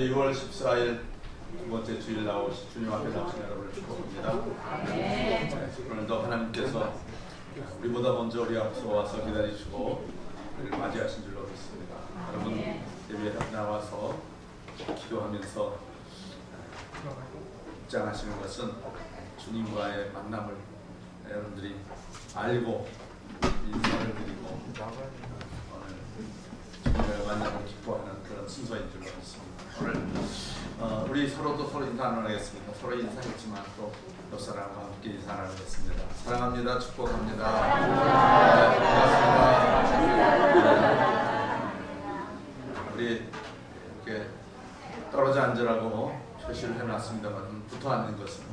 우리 6월 14일 두 번째 주일 나오신 주님 앞에 나오신 여러분을 축복합니다. 오늘도 하나님께서 우리보다 먼저 우리 앞서 와서 기다리시고 우리를 맞이하신 줄로 믿습니다. 여러분 예배에 나와서 기도하면서 입장하시는 것은 주님과의 만남을 여러분들이 알고 인사를 드리고 오늘 주님과의 만남을 기뻐하는 그런 순서인 줄로 믿습니다. 오늘 우리 서로도 서로 인사 나누겠습니다. 서로 인사했지만 또 옆 사람과 함께 인사 나누겠습니다. 사랑합니다. 축복합니다. 네, 반갑습니다. 우리 이렇게 떨어져 앉으라고 표시를 해놨습니다만 붙어 앉는 것은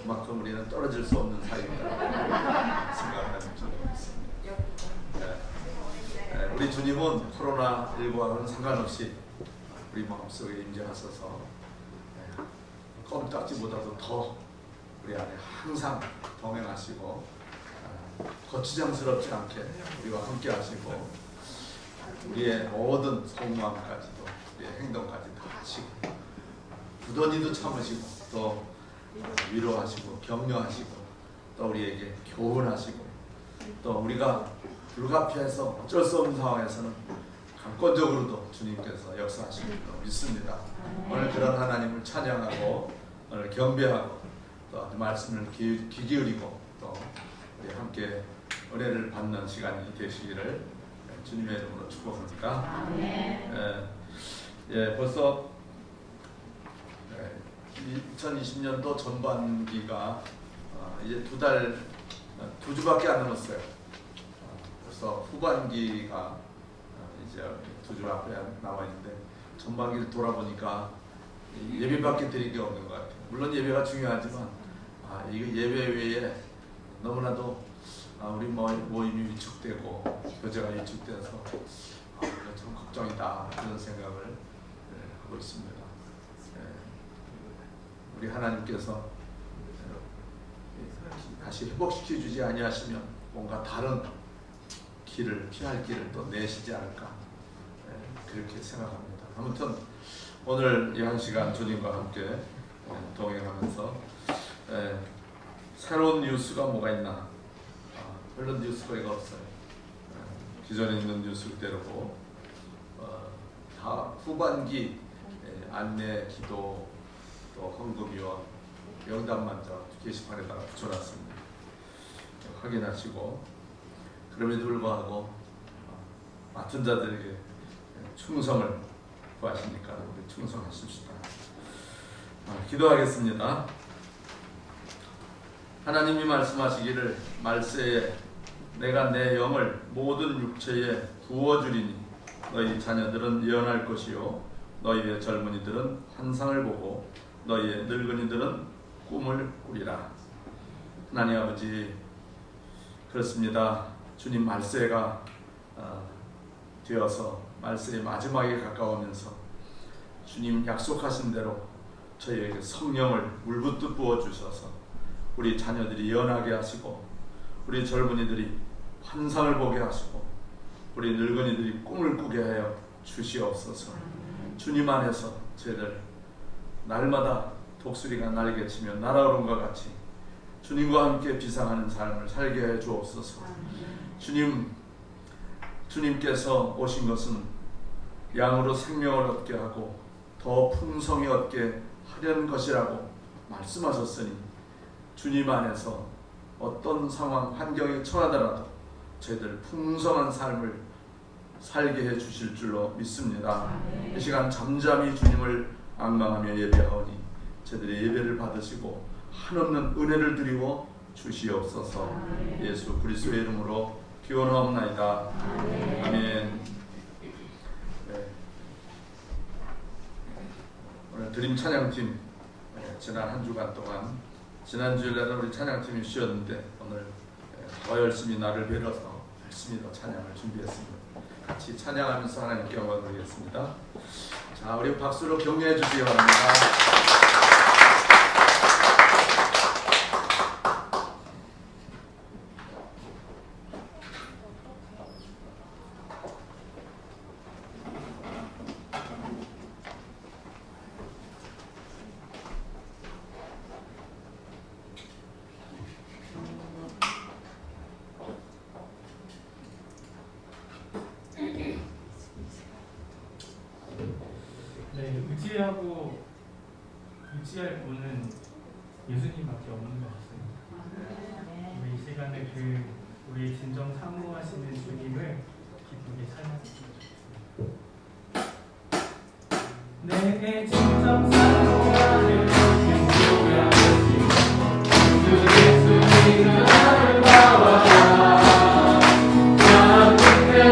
그만큼 우리는 떨어질 수 없는 사이입니다. 생각하는 줄로 믿습니다. 네, 우리 주님은 코로나19와는 상관없이 우리 마음속에 임재하셔서 껌딱지보다도 더 우리 안에 항상 동행하시고 거추장스럽지 않게 우리와 함께 하시고 우리의 모든 속마음까지도 우리의 행동까지 다 하시고 부더니도 참으시고 또 위로하시고 격려하시고 또 우리에게 교훈하시고 또 우리가 불가피해서 어쩔 수 없는 상황에서는 강권적으로도 주님께서 역사하시는 줄 믿습니다. 오늘 그런 하나님을 찬양하고 오늘 경배하고 또 말씀을 귀 기울이고 또 우리 함께 은혜를 받는 시간이 되시기를 주님의 이름으로 축복합니다. 벌써 2020년도 전반기가 이제 두 주밖에 안 남았어요. 벌써 후반기가 이제 두 주 앞에 나와 있는데 전반기를 돌아보니까 예배밖에 드린 게 없는 것 같아요. 물론 예배가 중요하지만 이거 예배 외에 너무나도 우리 모임이 위축되고 교제가 위축돼서 참 걱정이다 그런 생각을 하고 있습니다. 우리 하나님께서 다시 회복시켜 주지 아니하시면 뭔가 다른 길을 피할 길을 또 내시지 않을까 그렇게 생각합니다. 아무튼 오늘 이 한 시간 주님과 함께 동행하면서 새로운 뉴스가 뭐가 있나 별로 뉴스거리가 없어요. 기존에 있는 뉴스 그대로고 다 후반기 안내 기도 또 헌금위원 명단만자 게시판에다가 붙여놨습니다. 확인하시고 그럼에도 불구하고 맡은 자들에게 충성을 구하시니까 우리 충성하십시다. 기도하겠습니다. 하나님이 말씀하시기를 말세에 내가 내 영을 모든 육체에 부어주리니 너희 자녀들은 예언할 것이요 너희의 젊은이들은 환상을 보고 너희의 늙은이들은 꿈을 꾸리라. 하나님 아버지 그렇습니다. 주님 말세가 되어서 말세의 마지막에 가까우면서 주님 약속하신 대로 저희에게 성령을 물붓듯 부어주셔서 우리 자녀들이 예언하게 하시고 우리 젊은이들이 환상을 보게 하시고 우리 늙은이들이 꿈을 꾸게 하여 주시옵소서. 주님 안에서 저희들 날마다 독수리가 날개치며 날아오름과 같이 주님과 함께 비상하는 삶을 살게 해 주옵소서. 주님께서 오신 것은 양으로 생명을 얻게 하고 더 풍성히 얻게 하려는 것이라고 말씀하셨으니 주님 안에서 어떤 상황, 환경에 처하더라도 저희들 풍성한 삶을 살게 해 주실 줄로 믿습니다. 이 시간 잠잠히 주님을 앙망하며 예배하오니 저희들의 예배를 받으시고 한없는 은혜를 드리고 주시옵소서. 예수 그리스도의 이름으로 기원하옵나이다. 아멘. 오늘 드림 찬양팀 지난 한 주간 동안 지난 주일에는 우리 찬양팀이 쉬었는데 오늘 더 열심히 나를 빌어서 열심히 더 찬양을 준비했습니다. 같이 찬양하면서 하나님께 영광 드리겠습니다. 자, 우리 박수로 격려해 주시기 바랍니다. 유지하고 유지할 분은 예수님밖에 없는 것 같습니다. 우리 이 시간에 우리 진정 사모하시는 주님을 기쁘게 찬양했으면 좋겠습니다. 내 진정 사모하는 주님과 주 예수님 나를 바라봐. 그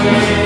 Sing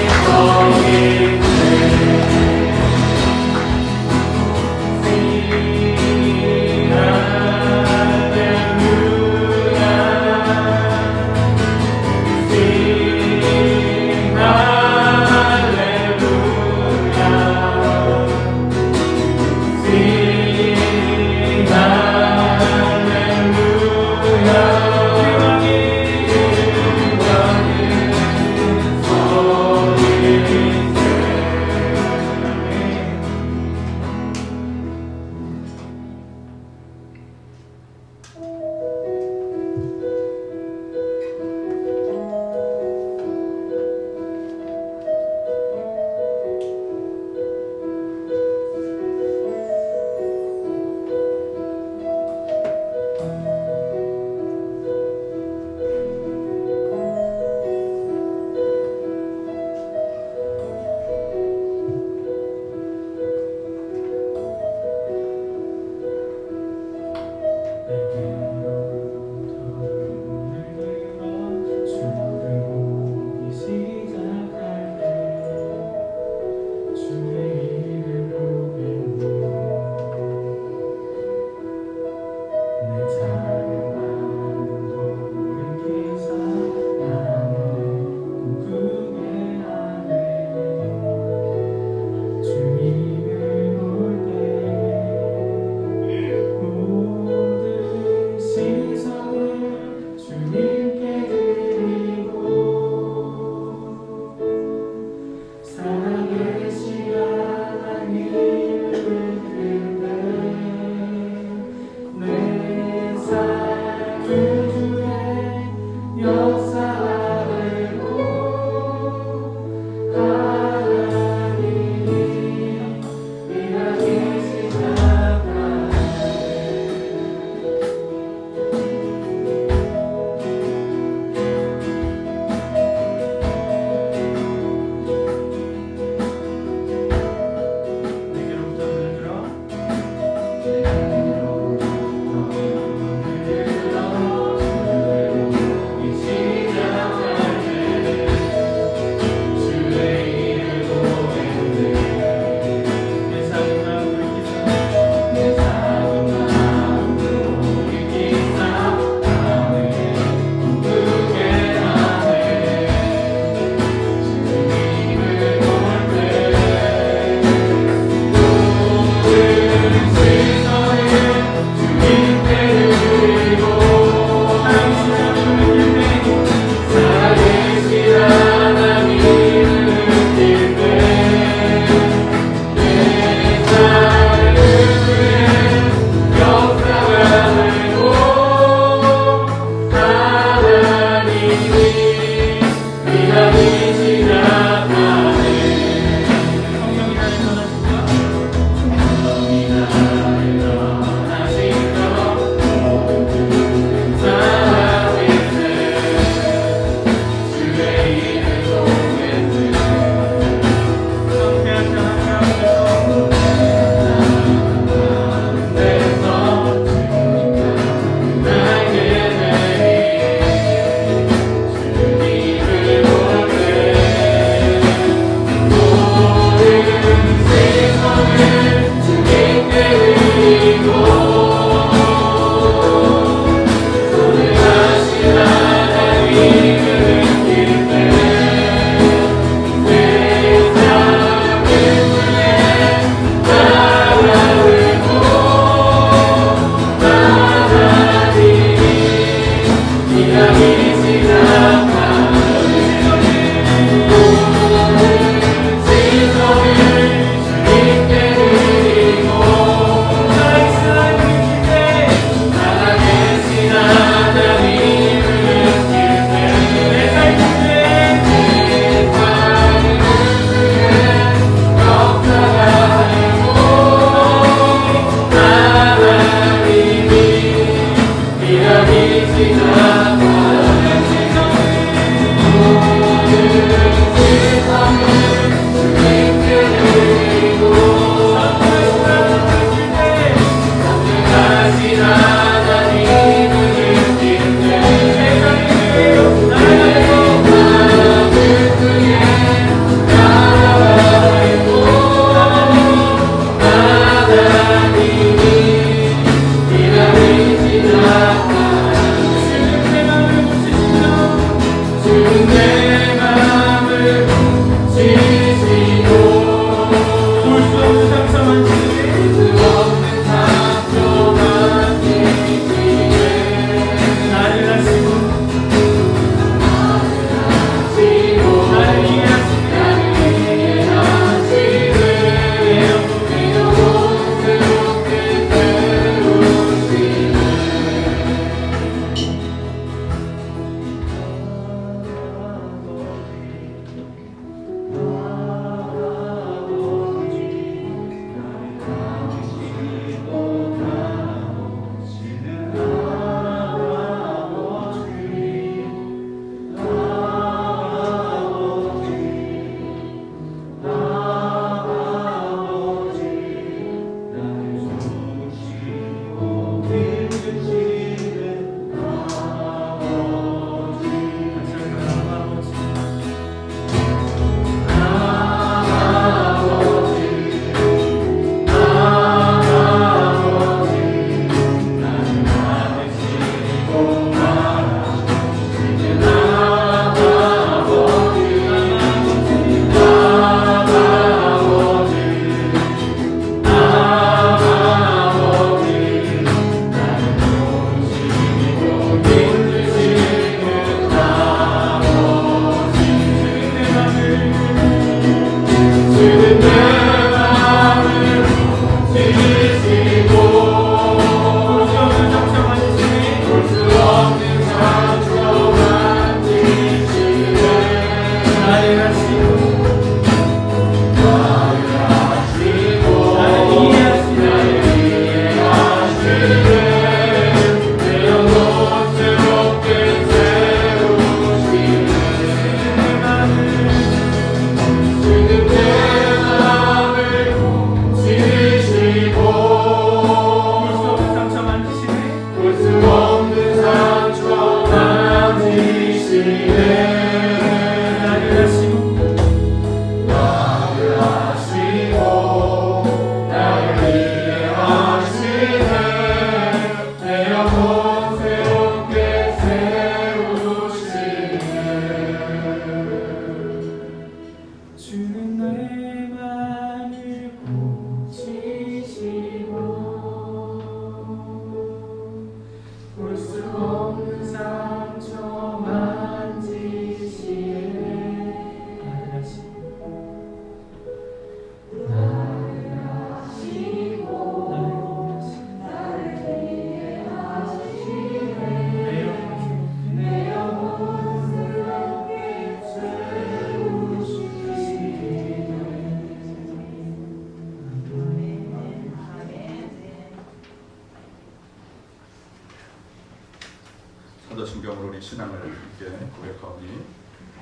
신앙을 함께 고백하오니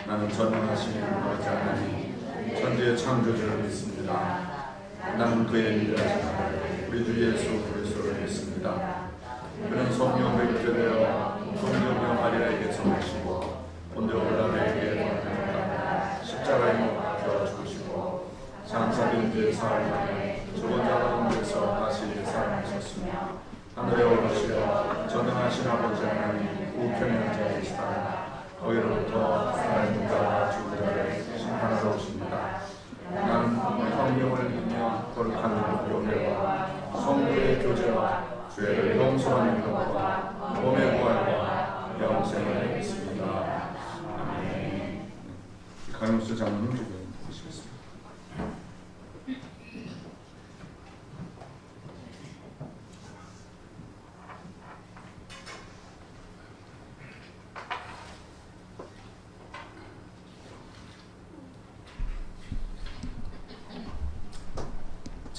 나는 전능하신 아버지 하나님 천지의 창조주를 믿습니다. 나는 그의 유일하신 우리 주 예수 그리스도를 믿습니다. 그는 성령으로 입교되어 성령여 마리아에게서 오시고 본디오 빌라도에게 보내셨다. 십자가에 못 박혀 죽으시고 장사된 뒤에 사흘 만에 죽은 자 가운데서 다시 살아나셨으며 하늘에 오르시어 전능하신 아버지 하나님 우편에 앉아 계시다가 거기로부터 살아있는 자와 죽은 자를 심판하러 오십니다. 나는 성령을 믿으며 거룩한 교회와 성도의 교제와 죄를 용서하는 것과 몸의 부활과 영생을 믿습니다. 아멘. 강용수 장로님 주변 보시겠습니다.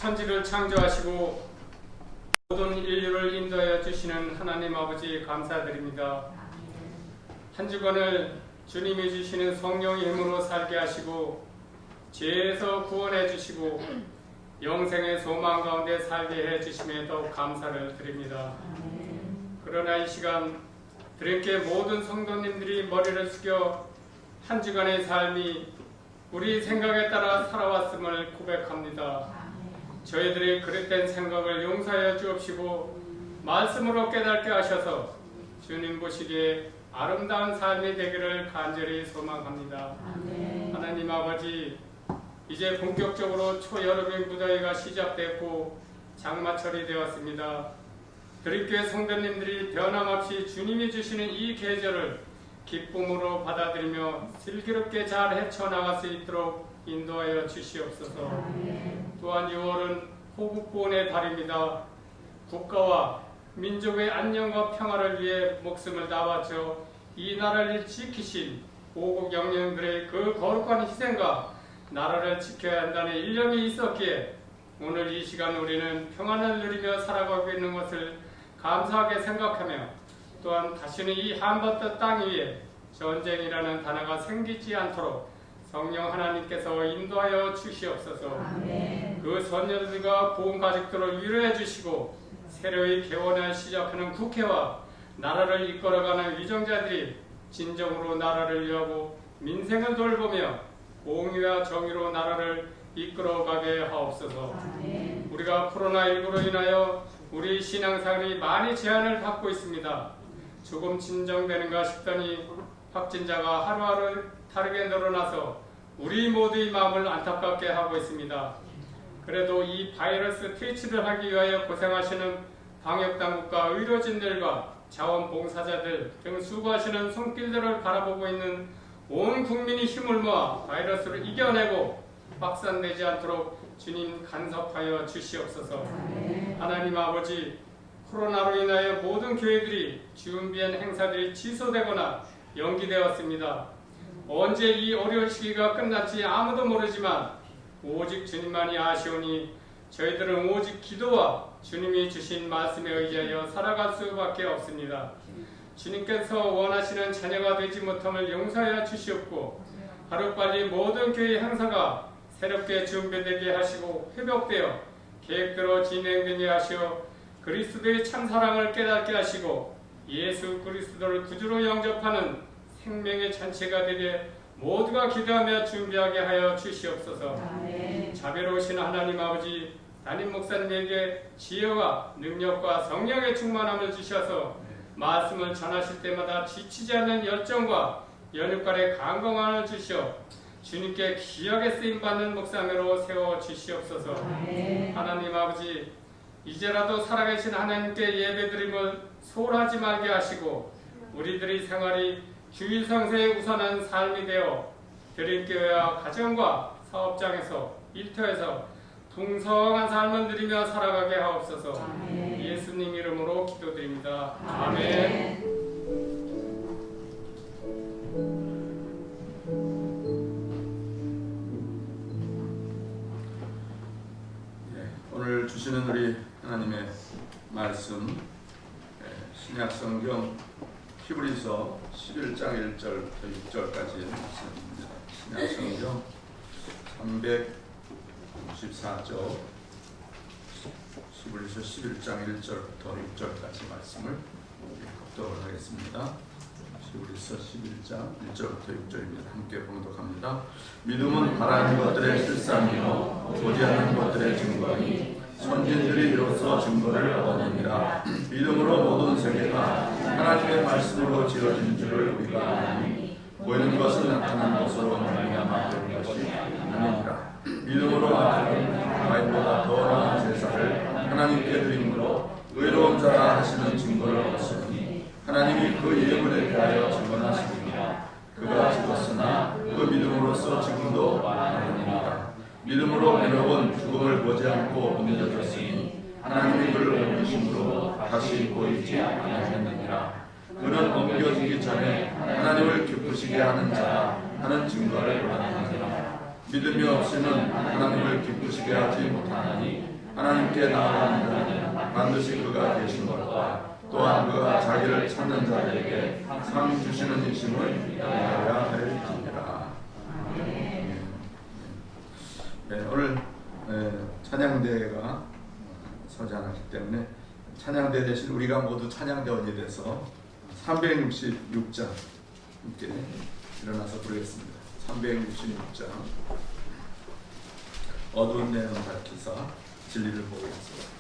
천지를 창조하시고 모든 인류를 인도하여 주시는 하나님 아버지 감사드립니다. 한 주간을 주님이 주시는 성령의 힘으로 살게 하시고 죄에서 구원해 주시고 영생의 소망 가운데 살게 해 주심에 더욱 감사를 드립니다. 그러나 이 시간 드림께 모든 성도님들이 머리를 숙여 한 주간의 삶이 우리 생각에 따라 살아왔음을 고백합니다. 저희들의 그릇된 생각을 용서하여 주옵시고 말씀으로 깨닫게 하셔서 주님 보시기에 아름다운 삶이 되기를 간절히 소망합니다. 하나님 아버지, 이제 본격적으로 초여름의 무더위가 시작됐고 장마철이 되었습니다. 드립교회 성도님들이 변함없이 주님이 주시는 이 계절을 기쁨으로 받아들이며 슬기롭게 잘 헤쳐나갈 수 있도록 인도하여 주시옵소서. 또한 6월은 호국구원의 달입니다. 국가와 민족의 안녕과 평화를 위해 목숨을 다바쳐 이 나라를 지키신 오국 영령들의 그 거룩한 희생과 나라를 지켜야 한다는 일념이 있었기에 오늘 이 시간 우리는 평안을 누리며 살아가고 있는 것을 감사하게 생각하며 또한 다시는 이 한반도 땅 위에 전쟁이라는 단어가 생기지 않도록 성령 하나님께서 인도하여 주시옵소서. 그 선녀들과 보훈 가족들을 위로해 주시고 새로이 개원을 시작하는 국회와 나라를 이끌어가는 위정자들이 진정으로 나라를 위하고 민생을 돌보며 공의와 정의로 나라를 이끌어가게 하옵소서. 우리가 코로나19로 인하여 우리 신앙생활이 많이 제한을 받고 있습니다. 조금 진정되는가 싶더니 확진자가 하루하루 다르게 늘어나서 우리 모두의 마음을 안타깝게 하고 있습니다. 그래도 이 바이러스 퇴치를 하기 위하여 고생하시는 방역당국과 의료진들과 자원봉사자들 등 수고하시는 손길들을 바라보고 있는 온 국민이 힘을 모아 바이러스를 이겨내고 확산되지 않도록 주님 간섭하여 주시옵소서. 하나님 아버지, 코로나로 인하여 모든 교회들이 준비한 행사들이 취소되거나 연기되었습니다. 언제 이 어려운 시기가 끝날지 아무도 모르지만 오직 주님만이 아시오니 저희들은 오직 기도와 주님이 주신 말씀에 의지하여 살아갈 수밖에 없습니다. 주님께서 원하시는 자녀가 되지 못함을 용서하여 주시옵고 하루빨리 모든 교회 행사가 새롭게 준비되게 하시고 회복되어 계획대로 진행되게 하시어 그리스도의 참사랑을 깨닫게 하시고 예수 그리스도를 구주로 영접하는 생명의 잔치가 되게 모두가 기도하며 준비하게 하여 주시옵소서. 자비로우신 하나님 아버지, 담임 목사님에게 지혜와 능력과 성령의 충만함을 주셔서 말씀을 전하실 때마다 지치지 않는 열정과 연육간의 강건함을 주시어 주님께 귀하게 쓰임받는 목사님으로 세워주시옵소서. 하나님 아버지, 이제라도 살아계신 하나님께 예배드림을 소홀하지 말게 하시고 우리들의 생활이 주일 성세에 우선한 삶이 되어 드림교회와 가정과 사업장에서 일터에서 풍성한 삶을 누리며 살아가게 하옵소서. 예수님 이름으로 기도드립니다. 아멘. 오늘 주시는 우리 하나님의 말씀, 신약 성경 히브리서 11장 1절부터 6절까지의 말씀입니다. 신약성경 364쪽 히브리서 11장 1절부터 6절까지 말씀을 합독을 하겠습니다. 히브리서 11장 1절부터 6절입니다. 함께 봉독합니다. 믿음은 바라는 것들의 실상이요 보지 않는 것들의 증거니 선진들이 이로써 증거를 얻느니라. 믿음으로 모든 세계가 하나님의 말씀으로 지어진 줄을 우리가 아니 보이는 것은 나타난 것으로 말미암아 된 것이 아니니라. 믿음으로 아벨보다 더 나은 제사를 하나님께 드림으로 의로운 자라 하시는 증거를 얻었으니 하나님이 그 예물에 대하여 증언하시니라. 그가 죽었으나 그 믿음으로써 지금도 하느니라. 믿음으로 에녹은 죽음을 보지 않고 옮겨졌으니 하나님이 그를 옮기심으로 다시 보이지 아니하느니라. 그는 옮겨지기 전에 하나님을 기쁘시게 하는 자라 하는 증거를 받았느니라. 믿음이 없이는 하나님을 기쁘시게 하지 못하나니 하나님께 나아가는 자는 반드시 그가 계신 것과 또한 그가 자기를 찾는 자들에게 상 주시는 이심을 믿어야 할지니라. 네, 오늘 찬양대회가 서지 않았기 때문에 찬양대 대신 우리가 모두 찬양대원이 돼서 366장 함께 일어나서 부르겠습니다. 366장 어두운 내는 밝히사 진리를 보겠습니다.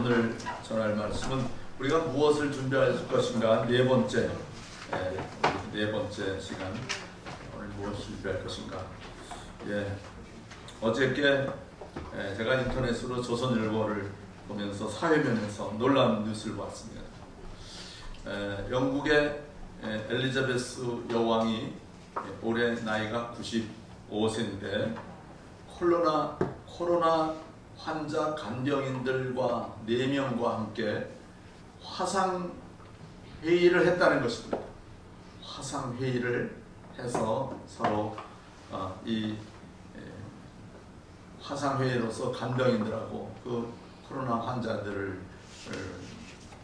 오늘 전할 말씀은 우리가 무엇을 준비할 것인가 네 번째 시간 오늘 무엇을 준비할 것인가. 어저께 제가 인터넷으로 조선일보를 보면서 사회면에서 놀라운 뉴스를 봤습니다. 영국의 엘리자베스 여왕이 올해 나이가 95세인데 코로나 환자 간병인들과 4명과 함께 화상 회의를 했다는 것입니다. 화상 회의를 해서 서로 이 화상 회의로서 간병인들하고 그 코로나 환자들을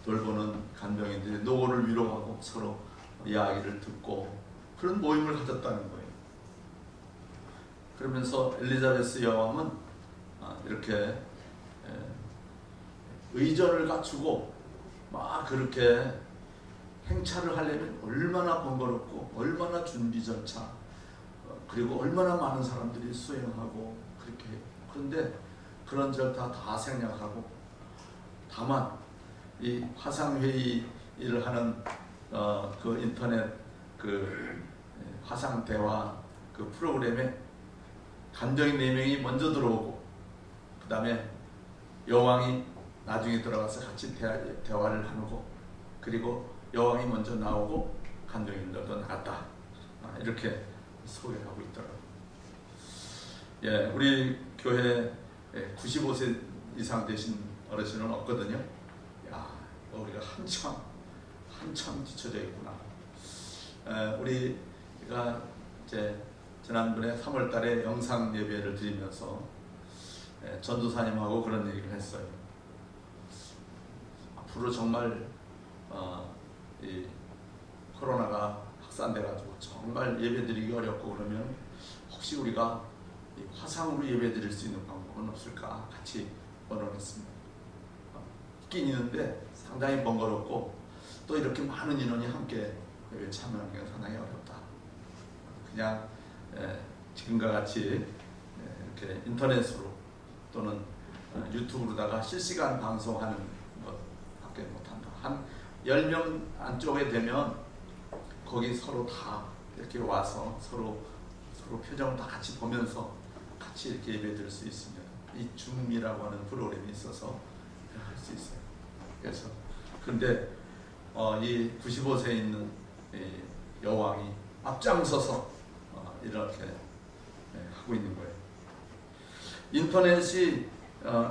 돌보는 간병인들이 노고를 위로하고 서로 이야기를 듣고 그런 모임을 가졌다는 거예요. 그러면서 엘리자베스 여왕은 이렇게 의전을 갖추고 막 그렇게 행차를 하려면 얼마나 번거롭고 얼마나 준비 절차 그리고 얼마나 많은 사람들이 수행하고 그렇게 해요. 그런데 그런 절차 다 생략하고 다만 이 화상회의를 하는 그 인터넷 그 화상 대화 그 프로그램에 간병인 4명이 먼저 들어오고 그 다음에 여왕이 나중에 들어가서 같이 대화를 하고 그리고 여왕이 먼저 나오고 간병인들도 나갔다. 이렇게 소개하고 있더라고요. 예, 우리 교회 95세 이상 되신 어르신은 없거든요. 야, 우리가 한참 뒤쳐져 있구나. 우리가 이제 지난번에 3월달에 영상 예배를 드리면서 전도사님하고 그런 얘기를 했어요. 앞으로 정말 이 코로나가 확산돼가지고 정말 예배드리기 어렵고 그러면 혹시 우리가 이 화상으로 예배드릴 수 있는 방법은 없을까 같이 원언했습니다. 있긴 있는데 상당히 번거롭고 또 이렇게 많은 인원이 함께 예배 참여하는 게 상당히 어렵다. 그냥 지금과 같이 이렇게 인터넷으로 또는 유튜브로다가 실시간 방송하는 것밖에 못한다. 한 10명 안쪽에 되면 거기 서로 다 이렇게 와서 서로 표정을 다 같이 보면서 같이 이렇게 예배드릴 수 있습니다. 이 줌이라고 하는 프로그램이 있어서 할 수 있어요. 그래서 근데 이 95세에 있는 여왕이 앞장서서 이렇게 하고 있는 거예요. 인터넷이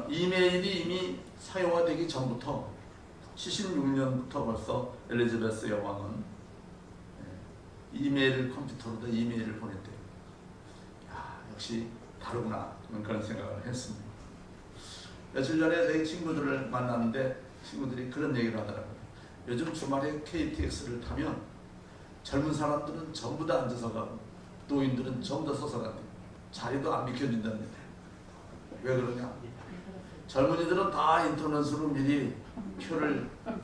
이메일이 이미 사용화되기 전부터 76년부터 벌써 엘리자베스 여왕은 이메일을 컴퓨터로도 이메일을 보냈대요. 야, 역시 다르구나 그런 생각을 했습니다. 며칠 전에 저희 친구들을 만났는데 친구들이 그런 얘기를 하더라고요. 요즘 주말에 KTX를 타면 젊은 사람들은 전부 다 앉아서 가고 노인들은 전부 다 서서 간대요. 자리도 안 비켜준답니다. 왜 그러냐? 젊은이들은 다 인터넷으로 미리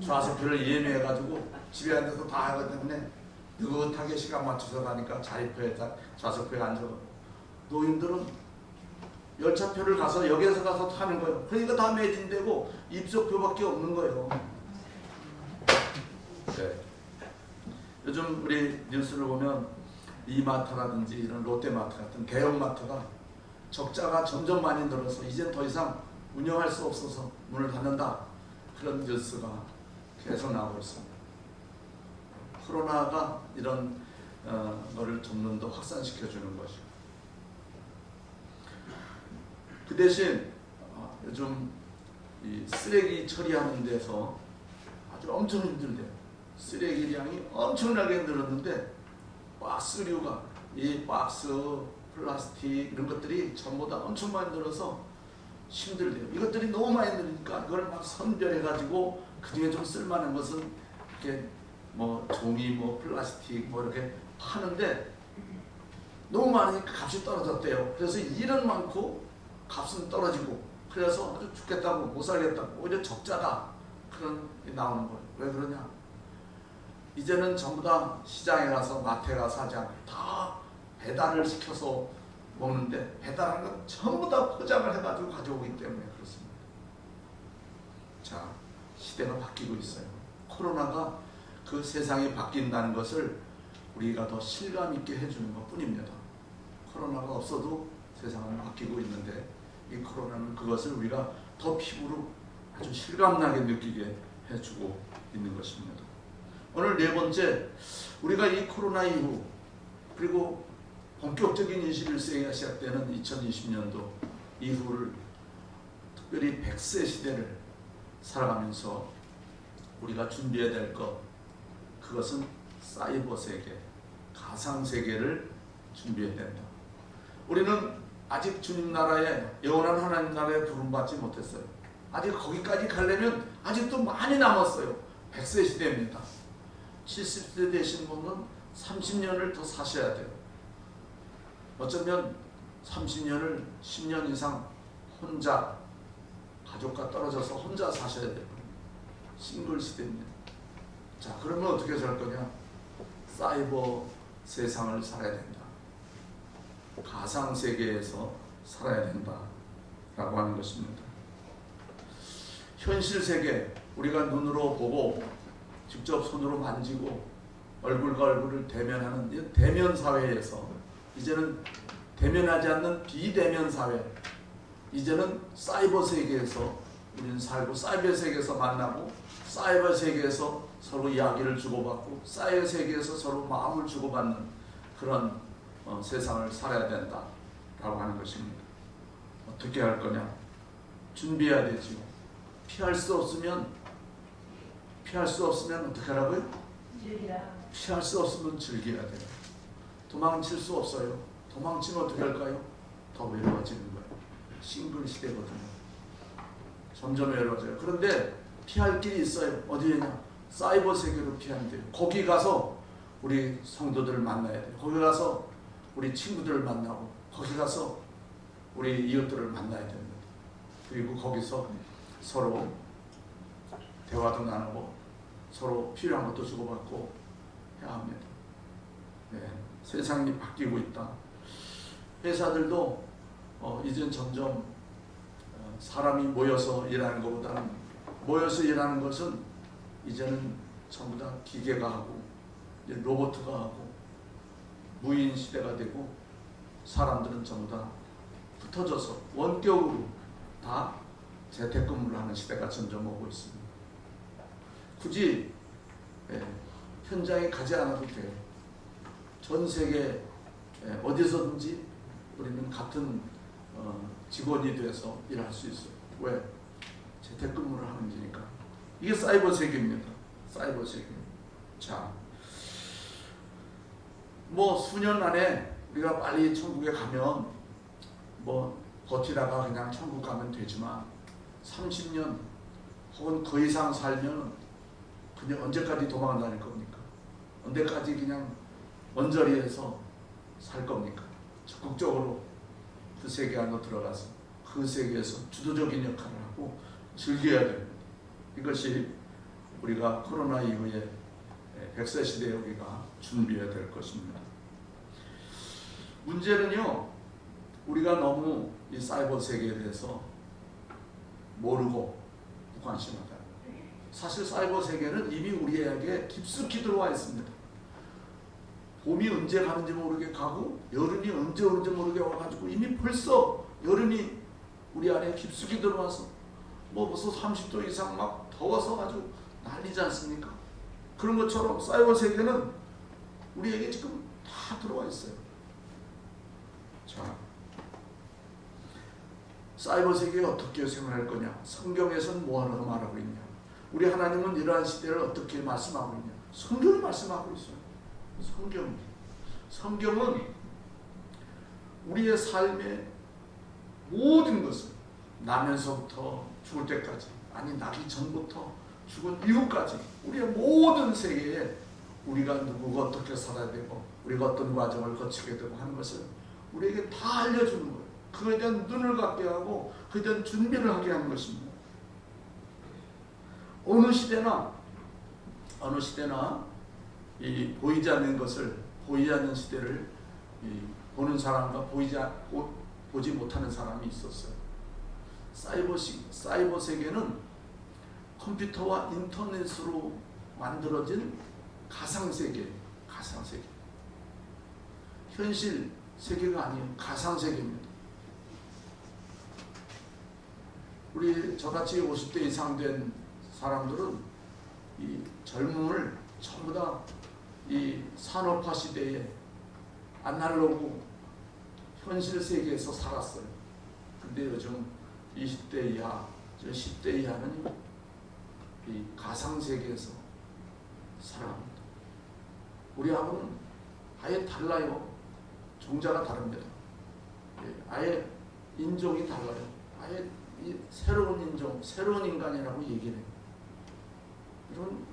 좌석표를 예매해가지고 집에 앉아서 다 하기 때문에 느긋하게 시간 맞춰서 가니까 좌석표에 앉아가고 노인들은 열차표를 가서 역에서 가서 타는 거예요. 그러니까 다 매진되고 입석표밖에 없는 거예요. 네. 요즘 우리 뉴스를 보면 이마트라든지 이런 롯데마트 같은 대형마트가 적자가 점점 많이 늘어서 이제 더 이상 운영할 수 없어서 문을 닫는다. 그런 뉴스가 계속 나오고 있습니다. 코로나가 이런 거를 좀 더 확산시켜주는 것이고 그 대신 요즘 이 쓰레기 처리하는 데서 아주 엄청 힘들대요. 쓰레기량이 엄청나게 늘었는데 박스류가 이 박스, 플라스틱 이런 것들이 전부 다 엄청 많이 늘어서 힘들대요. 이것들이 너무 많이 늘으니까 이걸 막 선별해가지고 그 중에 좀 쓸만한 것은 이렇게 뭐 종이, 뭐 플라스틱 뭐 이렇게 하는데 너무 많으니까 값이 떨어졌대요. 그래서 일은 많고 값은 떨어지고 그래서 아주 죽겠다고 못 살겠다고 오히려 적자다 그런 게 나오는 거예요. 왜 그러냐? 이제는 전부 다 시장에 가서 마트에 가서 하지 않고 다 배달을 시켜서 먹는데 배달한 건 전부 다 포장을 해가지고 가져오기 때문에 그렇습니다. 자, 시대가 바뀌고 있어요. 코로나가 그 세상이 바뀐다는 것을 우리가 더 실감 있게 해주는 것 뿐입니다. 코로나가 없어도 세상은 바뀌고 있는데 이 코로나는 그것을 우리가 더 피부로 아주 실감나게 느끼게 해주고 있는 것입니다. 오늘 네 번째, 우리가 이 코로나 이후 그리고 본격적인 21세기가 시작되는 2020년도 이후를 특별히 100세 시대를 살아가면서 우리가 준비해야 될 것, 그것은 사이버 세계, 가상 세계를 준비해야 된다. 우리는 아직 주님 나라에, 영원한 하나님 나라에 부름받지 못했어요. 아직 거기까지 가려면 아직도 많이 남았어요. 100세 시대입니다. 70세 되신 분은 30년을 더 사셔야 돼요. 어쩌면 30년을 10년 이상 혼자, 가족과 떨어져서 혼자 사셔야 돼요. 싱글 시대입니다. 자, 그러면 어떻게 살 거냐? 사이버 세상을 살아야 된다. 가상 세계에서 살아야 된다 라고 하는 것입니다. 현실 세계, 우리가 눈으로 보고 직접 손으로 만지고 얼굴과 얼굴을 대면하는 이 대면 사회에서 이제는 대면하지 않는 비대면 사회, 이제는 사이버 세계에서 우리는 살고, 사이버 세계에서 만나고, 사이버 세계에서 서로 이야기를 주고받고, 사이버 세계에서 서로 마음을 주고받는 그런 세상을 살아야 된다 라고 하는 것입니다. 어떻게 할 거냐? 준비해야 되지요. 피할 수 없으면 어떻게 하라고요? 피할 수 없으면 즐겨야 돼요. 도망칠 수 없어요. 도망치면 어떻게 할까요? 더 외로워지는 거예요. 싱글 시대거든요. 점점 외로워져요. 그런데 피할 길이 있어요. 어디에냐? 사이버 세계로 피하면 돼요. 거기 가서 우리 성도들을 만나야 돼요. 거기 가서 우리 친구들을 만나고, 거기 가서 우리 이웃들을 만나야 됩니다. 그리고 거기서 서로 대화도 나누고 서로 필요한 것도 주고받고 해야 합니다. 네, 세상이 바뀌고 있다. 회사들도 이젠 점점 사람이 모여서 일하는 것보다는, 모여서 일하는 것은 이제는 전부 다 기계가 하고 로봇가 하고 무인 시대가 되고, 사람들은 전부 다 흩어져서 원격으로 다 재택근무를 하는 시대가 점점 오고 있습니다. 굳이 현장에 가지 않아도 돼요. 전 세계 어디서든지 우리는 같은 직원이 돼서 일할 수 있어요. 왜? 재택근무를 하는 거니까. 이게 사이버 세계입니다. 사이버 세계. 자, 뭐 수년 안에 우리가 빨리 천국에 가면 뭐 버티다가 그냥 천국 가면 되지만, 30년 혹은 그 이상 살면 그냥 언제까지 도망 다닐 겁니까? 언제까지 그냥 언저리에서 살 겁니까? 적극적으로 그 세계 안으로 들어가서 그 세계에서 주도적인 역할을 하고 즐겨야 됩니다. 이것이 우리가 코로나 이후에 100세 시대에 우리가 준비해야 될 것입니다. 문제는요, 우리가 너무 이 사이버 세계에 대해서 모르고 무관심하다. 사실 사이버 세계는 이미 우리에게 깊숙이 들어와 있습니다. 봄이 언제 가는지 모르게 가고, 여름이 언제 오는지 모르게 와가지고 이미 벌써 여름이 우리 안에 깊숙이 들어와서 뭐 벌써 30도 이상 막 더워서 아주 난리지 않습니까? 그런 것처럼 사이버 세계는 우리에게 지금 다 들어와 있어요. 자, 사이버 세계에 어떻게 생활할 거냐? 성경에서는 뭐하라고 말하고 있냐? 우리 하나님은 이러한 시대를 어떻게 말씀하고 있냐? 성경을 말씀하고 있어요. 성경은 우리의 삶의 모든 것을, 나면서부터 죽을 때까지, 아니 나기 전부터 죽은 이후까지 우리의 모든 세계에 우리가 누구가 어떻게 살아야 되고 우리가 어떤 과정을 거치게 되고 하는 것을 우리에게 다 알려주는 거예요. 그에 대한 눈을 갖게 하고 그에 대한 준비를 하게 하는 것입니다. 어느 시대나 이 보이지 않는 것을, 보이지 않는 시대를 보는 사람과 보지 못하는 사람이 있었어요. 사이버 세계는 컴퓨터와 인터넷으로 만들어진 가상세계. 현실 세계가 아니에요. 가상세계입니다. 우리 저같이 50대 이상 된 사람들은 이 젊음을 전부 다 이 산업화 시대에 아날로그 현실 세계에서 살았어요. 근데 요즘 20대 이하, 10대 이하는 이 가상 세계에서 살아갑니다. 우리하고는 아예 달라요. 종자가 다릅니다. 예, 아예 인종이 달라요. 아예 이 새로운 인종, 새로운 인간이라고 얘기를 해요. 이런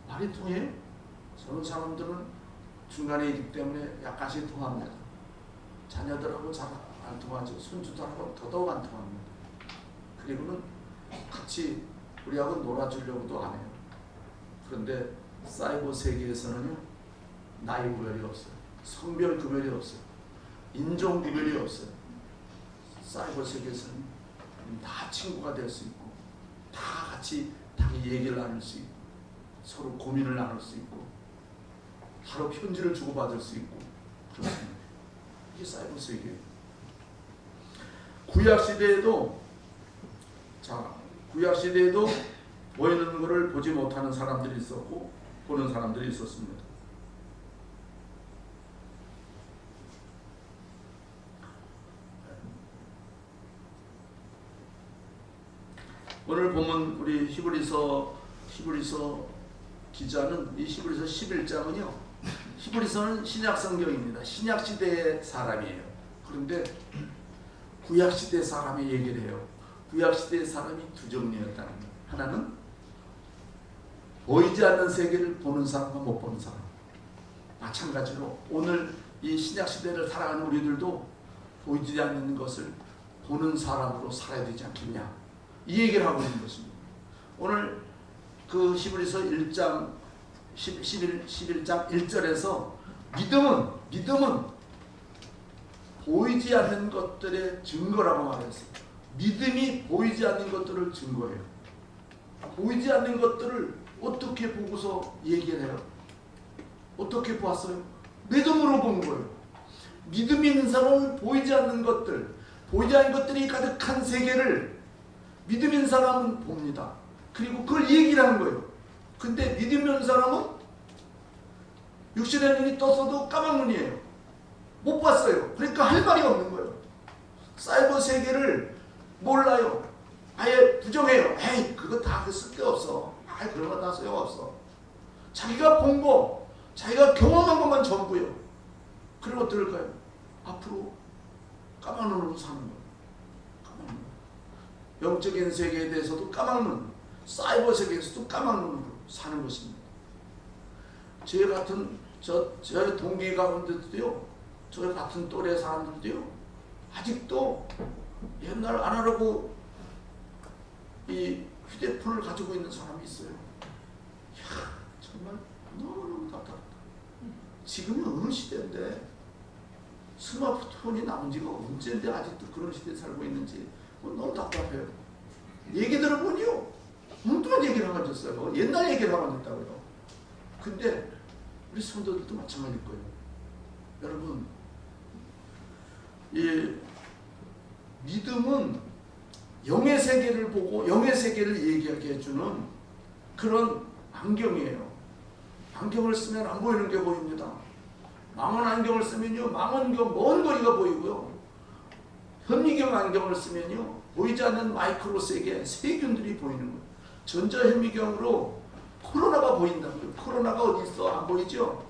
말이 통해요? 저런 사람들은 중간에 있기 때문에 약간씩 통합니다. 자녀들하고 잘 안 통하죠. 손주들하고 더더욱 안 통합니다. 그리고는 같이 우리하고 놀아주려고도 안 해요. 그런데 사이버 세계에서는요, 나이 구별이 없어요. 성별 구별이 없어요. 인종 구별이 없어요. 사이버 세계에서는 다 친구가 될 수 있고, 다 같이 얘기를 나눌 수 있고, 서로 고민을 나눌 수 있고, 바로 편지를 주고받을 수 있고, 그렇습니다. 이게 사이버 세계예요. 구약 시대에도 보이는 것을 보지 못하는 사람들이 있었고 보는 사람들이 있었습니다. 오늘 보면 우리 히브리서 기자는 이 히브리서 11장은요. 히브리서는 신약 성경입니다. 신약 시대의 사람이에요. 그런데 구약 시대 사람이 얘기를 해요. 구약 시대의 사람이 두 종류였다는 거예요. 하나는 보이지 않는 세계를 보는 사람과 못 보는 사람. 마찬가지로 오늘 이 신약 시대를 살아가는 우리들도 보이지 않는 것을 보는 사람으로 살아야 되지 않겠냐. 이 얘기를 하고 있는 것입니다. 오늘 그 히브리서 1장 11장 1절에서 믿음은 보이지 않는 것들의 증거라고 말했어요. 믿음이 보이지 않는 것들을 증거해요. 보이지 않는 것들을 어떻게 보고서 얘기를 해요? 어떻게 보았어요? 믿음으로 본 거예요. 믿음이 있는 사람은 보이지 않는 것들, 보이지 않는 것들이 가득한 세계를 믿음 있는 사람은 봅니다. 그리고 그걸 얘기를 하는 거예요. 근데 믿음 있는 사람은 육신의 눈이 떴어도 까막눈이에요. 못 봤어요. 그러니까 할 말이 없는 거예요. 사이버 세계를 몰라요. 아예 부정해요. 에이, 그거 다 쓸데없어. 아이, 그런 거 다 소용없어. 자기가 본 거, 자기가 경험한 것만 전부예요. 그리고 어떨까요? 앞으로 까막눈으로 사는 거예요. 까막눈. 영적인 세계에 대해서도 까막눈, 사이버 세계에서도 까막눈으로 사는 것입니다. 제 같은 저의 동기 가운데도요, 저 같은 또래 사람들도요, 아직도 옛날 아날로그 이 휴대폰을 가지고 있는 사람이 있어요. 이야, 정말 너무너무 답답하다. 지금은 어느 시대인데 스마트폰이 나온 지가 언제인데 아직도 그런 시대에 살고 있는지 너무 답답해요. 얘기 들어보니요, 엉뚱한 얘기를 하고 앉았어요. 옛날 얘기를 하고 앉았다고요. 근데 우리 성도들도 마찬가지일 거예요. 여러분, 이 믿음은 영의 세계를 보고 영의 세계를 얘기하게 해주는 그런 안경이에요. 안경을 쓰면 안 보이는 게 보입니다. 망원 안경을 쓰면요, 먼 거리가 보이고요. 현미경 안경을 쓰면요, 보이지 않는 마이크로 세계, 세균들이 보이는 거예요. 전자현미경으로 코로나가 보인다고요. 코로나가 어디 있어? 안 보이죠?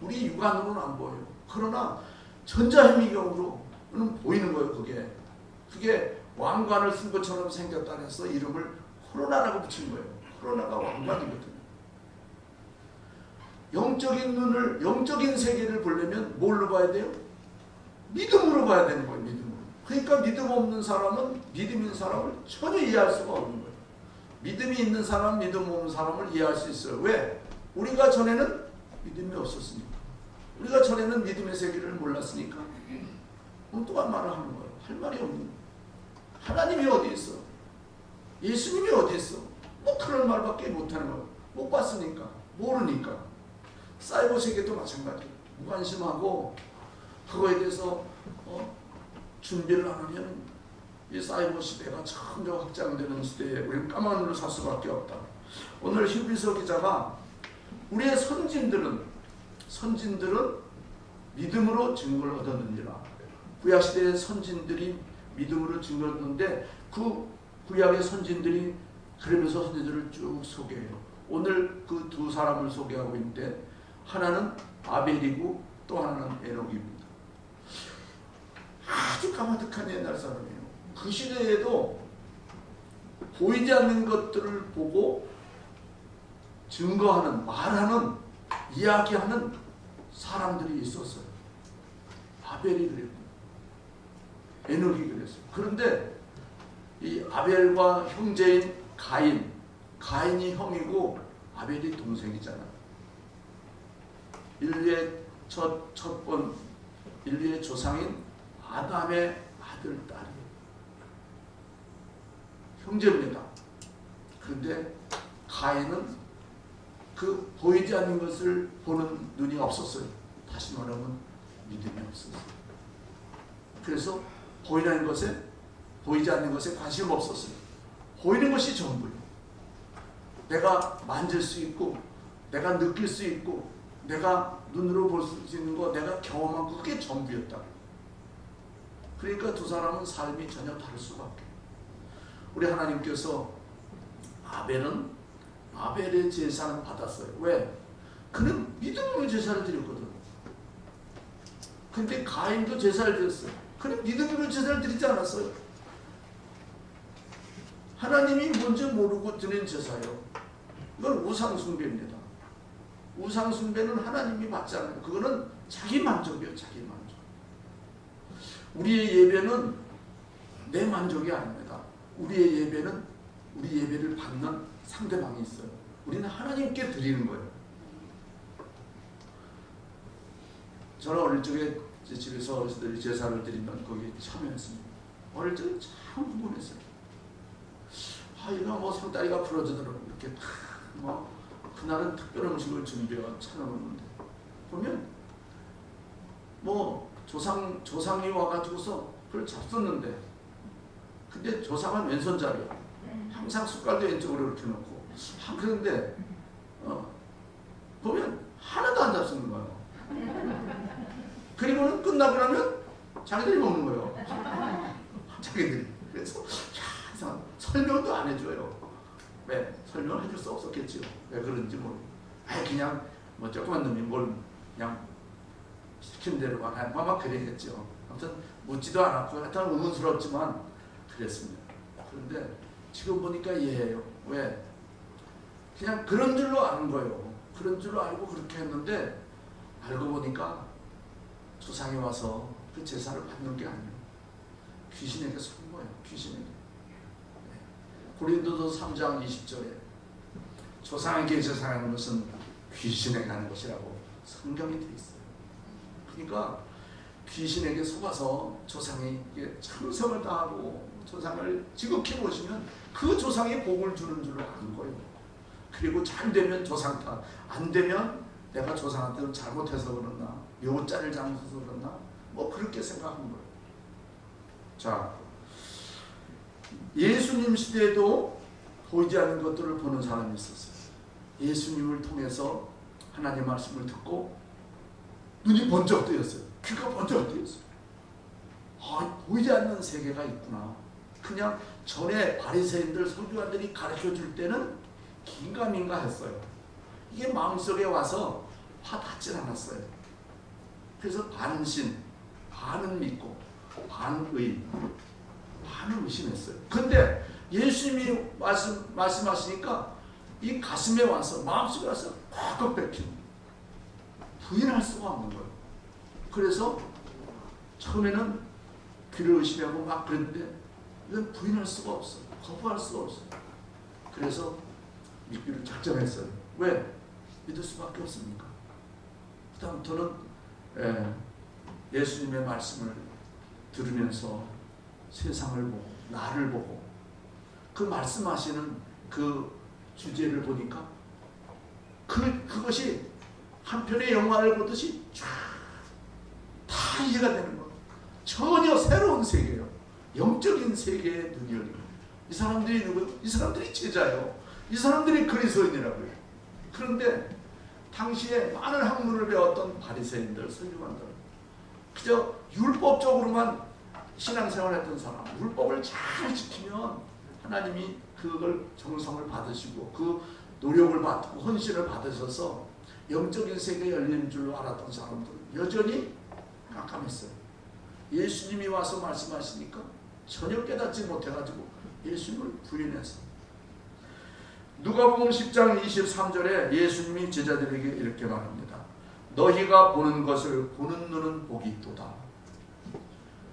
우리 육안으로는 안 보여요. 그러나 전자현미경으로 보이는 거예요. 그게 왕관을 쓴 것처럼 생겼다 해서 이름을 코로나라고 붙인 거예요. 코로나가 왕관이거든요. 영적인 세계를 보려면 뭘로 봐야 돼요? 믿음으로 봐야 되는 거예요. 믿음으로. 그러니까 믿음 없는 사람은 믿음 있는 사람을 전혀 이해할 수가 없는 거예요. 믿음이 있는 사람, 믿음 없는 사람을 이해할 수 있어요. 왜? 우리가 전에는 믿음이 없었으니까. 우리가 전에는 믿음의 세계를 몰랐으니까 엉뚱한 말을 하는 거예요. 할 말이 없는 거예요. 하나님이 어디 있어? 예수님이 어디 있어? 뭐 그런 말밖에 못하는 거예요. 못 봤으니까, 모르니까. 사이버 세계도 마찬가지예요. 무관심하고 그거에 대해서 준비를 안 하면 이 사이버 시대가 점점 확장되는 시대에 우리는 까만 눈으로 살 수밖에 없다. 오늘 히브리서 기자가 우리의 선진들은 믿음으로 증거를 얻었느니라. 구약시대의 선진들이 믿음으로 증거를 얻었는데 그 구약의 선진들이 그러면서 선진들을 쭉 소개해요. 오늘 그 두 사람을 소개하고 있는데 하나는 아벨이고 또 하나는 에녹입니다. 아주 까마득한 옛날 사람이에요. 그 시대에도 보이지 않는 것들을 보고 증거하는, 말하는, 이야기하는 사람들이 있었어요. 아벨이 그랬고 에녹이 그랬어요. 그런데 이 아벨과 형제인 가인이 형이고 아벨이 동생이잖아요. 인류의 조상인 아담의 아들, 딸이에요. 형제입니다. 그런데 가인은 그 보이지 않는 것을 보는 눈이 없었어요. 다시 말하면 믿음이 없었어요. 그래서 보이지 않는 것에 관심 없었어요. 보이는 것이 전부예요. 내가 만질 수 있고, 내가 느낄 수 있고, 내가 눈으로 볼 수 있는 거, 내가 경험한 그게 전부였다. 그러니까 두 사람은 삶이 전혀 다를 수밖에. 우리 하나님께서 아벨의 제사는 받았어요. 왜? 그는 믿음으로 제사를 드렸거든. 근데 가인도 제사를 드렸어요. 그는 믿음으로 제사를 드리지 않았어요. 하나님이 뭔지 모르고 드린 제사예요. 이건 우상숭배입니다. 우상숭배는 하나님이 받지 않아요. 그거는 자기 만족이에요. 자기 만족. 우리의 예배는 내 만족이 아닙니다. 우리의 예배는 우리 예배를 받는 상대방이 있어요. 우리는 하나님께 드리는 거예요. 저는 어릴 적에 제 집에서 어르신들이 제사를 드리면 거기에 참여했습니다. 어릴 적에 참 궁금했어요. 이거 상다리가 부러지더라고. 이렇게 그날은 특별한 음식을 준비해서 차려놓는데 보면 조상이 와가지고서 그걸 잡섰는데, 근데 조상은 왼손잡이야. 항상 숟갈도 왼쪽으로 이렇게 놓고. 그런데 보면 하나도 안 잡수는 거예요. 그리고는 끝나고 나면 자기들이 먹는 거예요. 자기들이. 그래서 설명도 안 해줘요. 왜? 설명을 해줄 수 없었겠지요. 왜 그런지 모르고. 그냥 조그만 놈이 뭘 그냥 시킨 대로 막 그랬겠죠. 아무튼 묻지도 않았고 하여튼 의문스럽지만 그랬습니다. 그런데 지금 보니까 이해해요. 왜? 그냥 그런 줄로 아는 거예요. 그런 줄로 알고 그렇게 했는데 알고 보니까 조상이 와서 그 제사를 받는 게 아니에요. 귀신에게 속은 거예요. 귀신에게. 고린도서 3장 20절에 조상에게 제사하는 것은 귀신에게 하는 것이라고 성경이 되어 있어요. 그러니까 귀신에게 속아서 조상이 참석을 다하고 조상을 지극히 모시면 그 조상이 복을 주는 줄로 아는 거예요. 그리고 잘 되면 조상 탓, 안 되면 내가 조상한테 잘못해서 그러나, 묘자를 잘못해서 그러나, 그렇게 생각하는 거예요. 자, 예수님 시대에도 보이지 않는 것들을 보는 사람이 있었어요. 예수님을 통해서 하나님 말씀을 듣고 눈이 번쩍 뜨였어요. 귀가 번쩍 뜨였어요. 보이지 않는 세계가 있구나. 그냥 전에 바리새인들 서기관들이 가르쳐 줄 때는 긴가민가 했어요. 이게 마음속에 와서 와닿질 않았어요. 그래서 반신, 반은 믿고 반은 의심했어요. 근데 예수님이 말씀하시니까 이 가슴에 와서, 마음속에 와서 꽉 뺏기는, 부인할 수가 없는 거예요. 그래서 처음에는 귀를 의심하고 막 그랬는데 이건 부인할 수가 없어요. 거부할 수가 없어요. 그래서 믿기를 작정했어요. 왜? 믿을 수밖에 없습니까? 그다음부터는 예수님의 말씀을 들으면서 세상을 보고 나를 보고 그 말씀하시는 그 주제를 보니까 그것이 한편의 영화를 보듯이 쫙 다 이해가 되는 거예요. 전혀 새로운 세계예요. 영적인 세계의 눈이 열리고, 이 사람들이 누구예요? 이 사람들이 제자예요. 이 사람들이 그리스도인이라고요. 그런데 당시에 많은 학문을 배웠던 바리새인들, 서기관들, 그저 율법적으로만 신앙생활했던 사람, 율법을 잘 지키면 하나님이 그걸 정성을 받으시고 그 노력을 받고 헌신을 받으셔서 영적인 세계에 열리는 줄로 알았던 사람들, 여전히 깜깜했어요. 예수님이 와서 말씀하시니까 전혀 깨닫지 못해가지고 예수님을 부인해서. 누가복음 10장 23절에 예수님이 제자들에게 이렇게 말합니다. 너희가 보는 것을 보는 눈은 복이 있도다.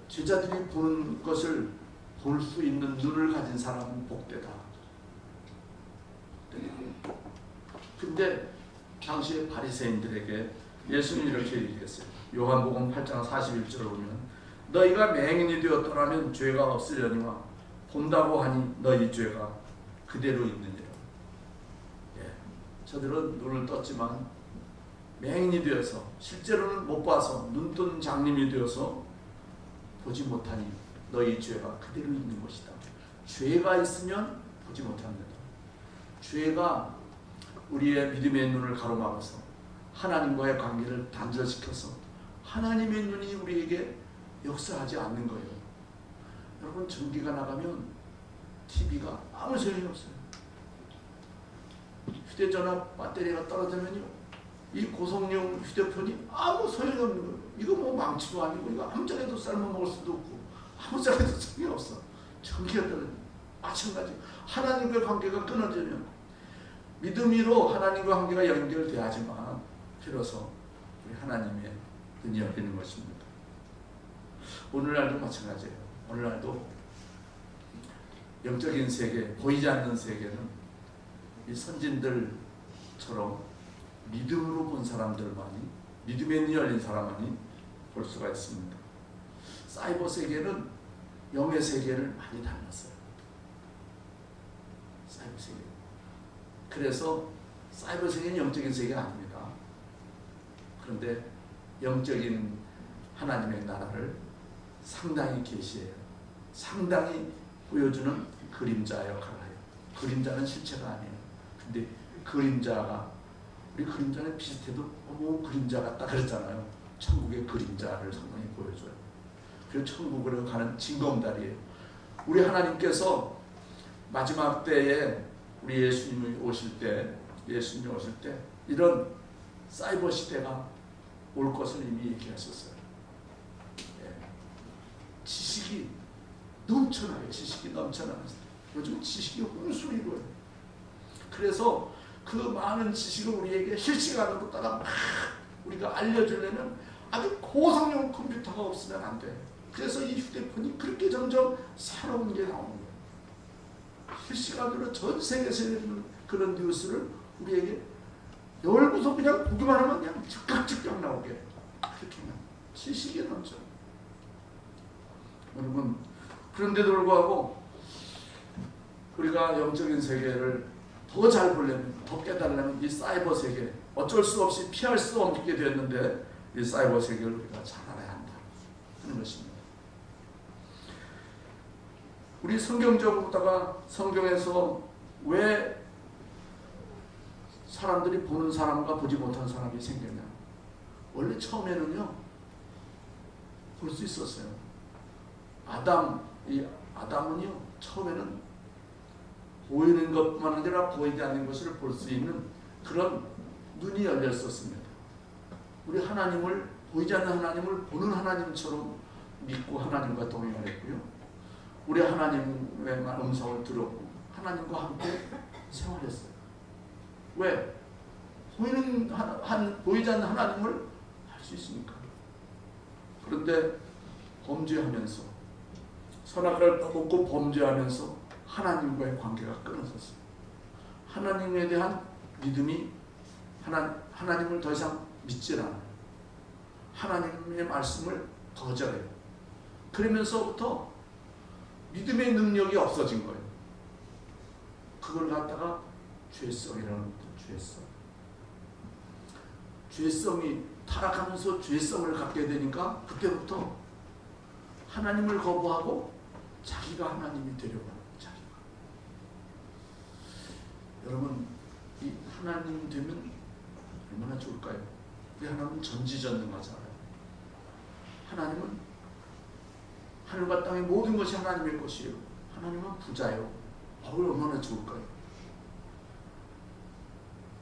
제자들이 보는 것을 볼 수 있는 눈을 가진 사람은 복되다. 근데 당시에 바리새인들에게 예수님이 이렇게 얘기했어요. 요한복음 8장 41절을 보면 너희가 맹인이 되었더라면 죄가 없으려니와 본다고 하니 너희 죄가 그대로 있느니라. 예, 저들은 눈을 떴지만 맹인이 되어서 실제로는 못 봐서 눈뜬 장님이 되어서 보지 못하니 너희 죄가 그대로 있는 것이다. 죄가 있으면 보지 못합니다. 죄가 우리의 믿음의 눈을 가로막아서 하나님과의 관계를 단절시켜서 하나님의 눈이 우리에게 역사하지 않는 거예요. 여러분, 전기가 나가면 TV가 아무 소용이 없어요. 휴대전화 배터리가 떨어지면요, 이 고성능 휴대폰이 아무 소용이 없는 거예요. 이거 뭐 망치도 아니고 이거 아무 짝에도 삶아 먹을 수도 없고 아무 짝에도 소용이 없어. 전기가 떨어져. 마찬가지. 하나님과의 관계가 끊어지면 믿음으로 하나님과 관계가 연결돼야지만 비로소 우리 하나님의 눈이 열리는 것입니다. 오늘날도 마찬가지예요. 오늘날도 영적인 세계, 보이지 않는 세계는 이 선진들처럼 믿음으로 본 사람들만이, 믿음의 눈이 열린 사람만이 볼 수가 있습니다. 사이버 세계는 영의 세계를 많이 닮았어요. 사이버 세계. 그래서 사이버 세계는 영적인 세계가 아닙니다. 그런데 영적인 하나님의 나라를 상당히 계시해요. 상당히 보여주는 그림자 역할을 해요. 그림자는 실체가 아니에요. 근데 그림자가, 우리 그림자는 비슷해도 너무 그림자 같다 그랬잖아요. 천국의 그림자를 상당히 보여줘요. 그래서 천국으로 가는 징검다리예요. 우리 하나님께서 마지막 때에 우리 예수님이 오실 때 이런 사이버 시대가 올 것을 이미 얘기하셨어요. 예. 지식이 넘쳐나요. 요즘 지식이 홍수이고요. 그래서 그 많은 지식을 우리에게 실시간으로 따라 막 우리가 알려주려면 아주 고성능 컴퓨터가 없으면 안 돼. 그래서 이 휴대폰이 그렇게 점점 새로운 게 나오는 거예요. 실시간으로 전 세계에서 있는 그런 뉴스를 우리에게 열고서 그냥 보기만 하면 그냥 즉각 나오게. 그렇게 지식이 넘쳐. 여러분, 그런데도 불구하고 우리가 영적인 세계를 더 잘 보려면, 더 깨달으려면 이 사이버 세계, 어쩔 수 없이 피할 수 없게 되었는데 이 사이버 세계를 우리가 잘 알아야 한다 하는 것입니다. 우리 성경적으로다가 성경에서 왜 사람들이 보는 사람과 보지 못하는 사람이 생겼냐? 원래 처음에는요, 볼 수 있었어요. 아담은요, 처음에는 보이는 것만 아니라 보이지 않는 것을 볼 수 있는 그런 눈이 열렸었습니다. 우리 하나님을, 보이지 않는 하나님을 보는 하나님처럼 믿고 하나님과 동행했고요. 우리 하나님의 음성을 들었고 하나님과 함께 생활했어요. 왜? 보이지 않는 하나님을 알 수 있으니까. 그런데 범죄하면서, 선악과를 떠먹고 범죄하면서 하나님과의 관계가 끊어졌어요. 하나님에 대한 믿음이, 하나님을 더 이상 믿질 않아요. 하나님의 말씀을 거절해요. 그러면서부터 믿음의 능력이 없어진 거예요. 그걸 갖다가 죄성이라는 것도 죄성이 타락하면서 죄성을 갖게 되니까 그때부터 하나님을 거부하고 자기가 하나님이 되려고 합니다. 여러분, 이 하나님 되면 얼마나 좋을까요? 우리 하나님은 전지전능하잖아요. 하나님은 하늘과 땅의 모든 것이 하나님의 것이에요. 하나님은 부자예요. 얼마나 좋을까요?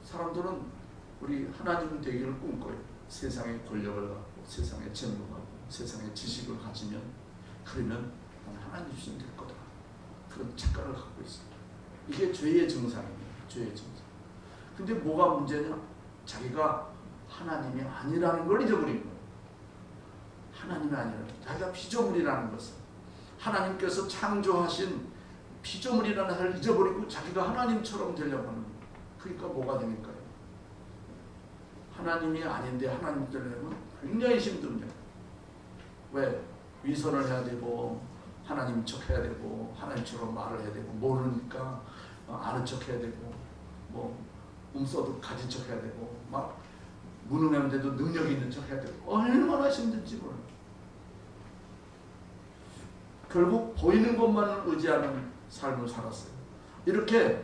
사람들은 우리 하나님 되기를 꿈꿔요. 세상의 권력을 갖고 세상의 재물을 갖고 세상의 지식을 가지면 그러면 난 하나님 주신 될 거다. 그런 착각을 갖고 있어요. 이게 죄의 증상입니다. 죄의 증상. 근데 뭐가 문제냐? 자기가 하나님이 아니라는 걸 잊어버린 거예요. 하나님이 아니라는 것. 자기가 피조물이라는 것을 하나님께서 창조하신 피조물이라는 것을 잊어버리고 자기가 하나님처럼 되려고 하는 거예요. 그러니까 뭐가 되니까요? 하나님이 아닌데 하나님 되려면 굉장히 힘듭니다. 왜? 위선을 해야 되고 하나님 척 해야 되고 하나님처럼 말을 해야 되고 모르니까 아는 척 해야 되고 뭐 um서도 가진 척 해야 되고 막 무능한데도 능력 있는 척 해야 되고 얼마나 힘든지 몰라요. 결국 보이는 것만을 의지하는 삶을 살았어요. 이렇게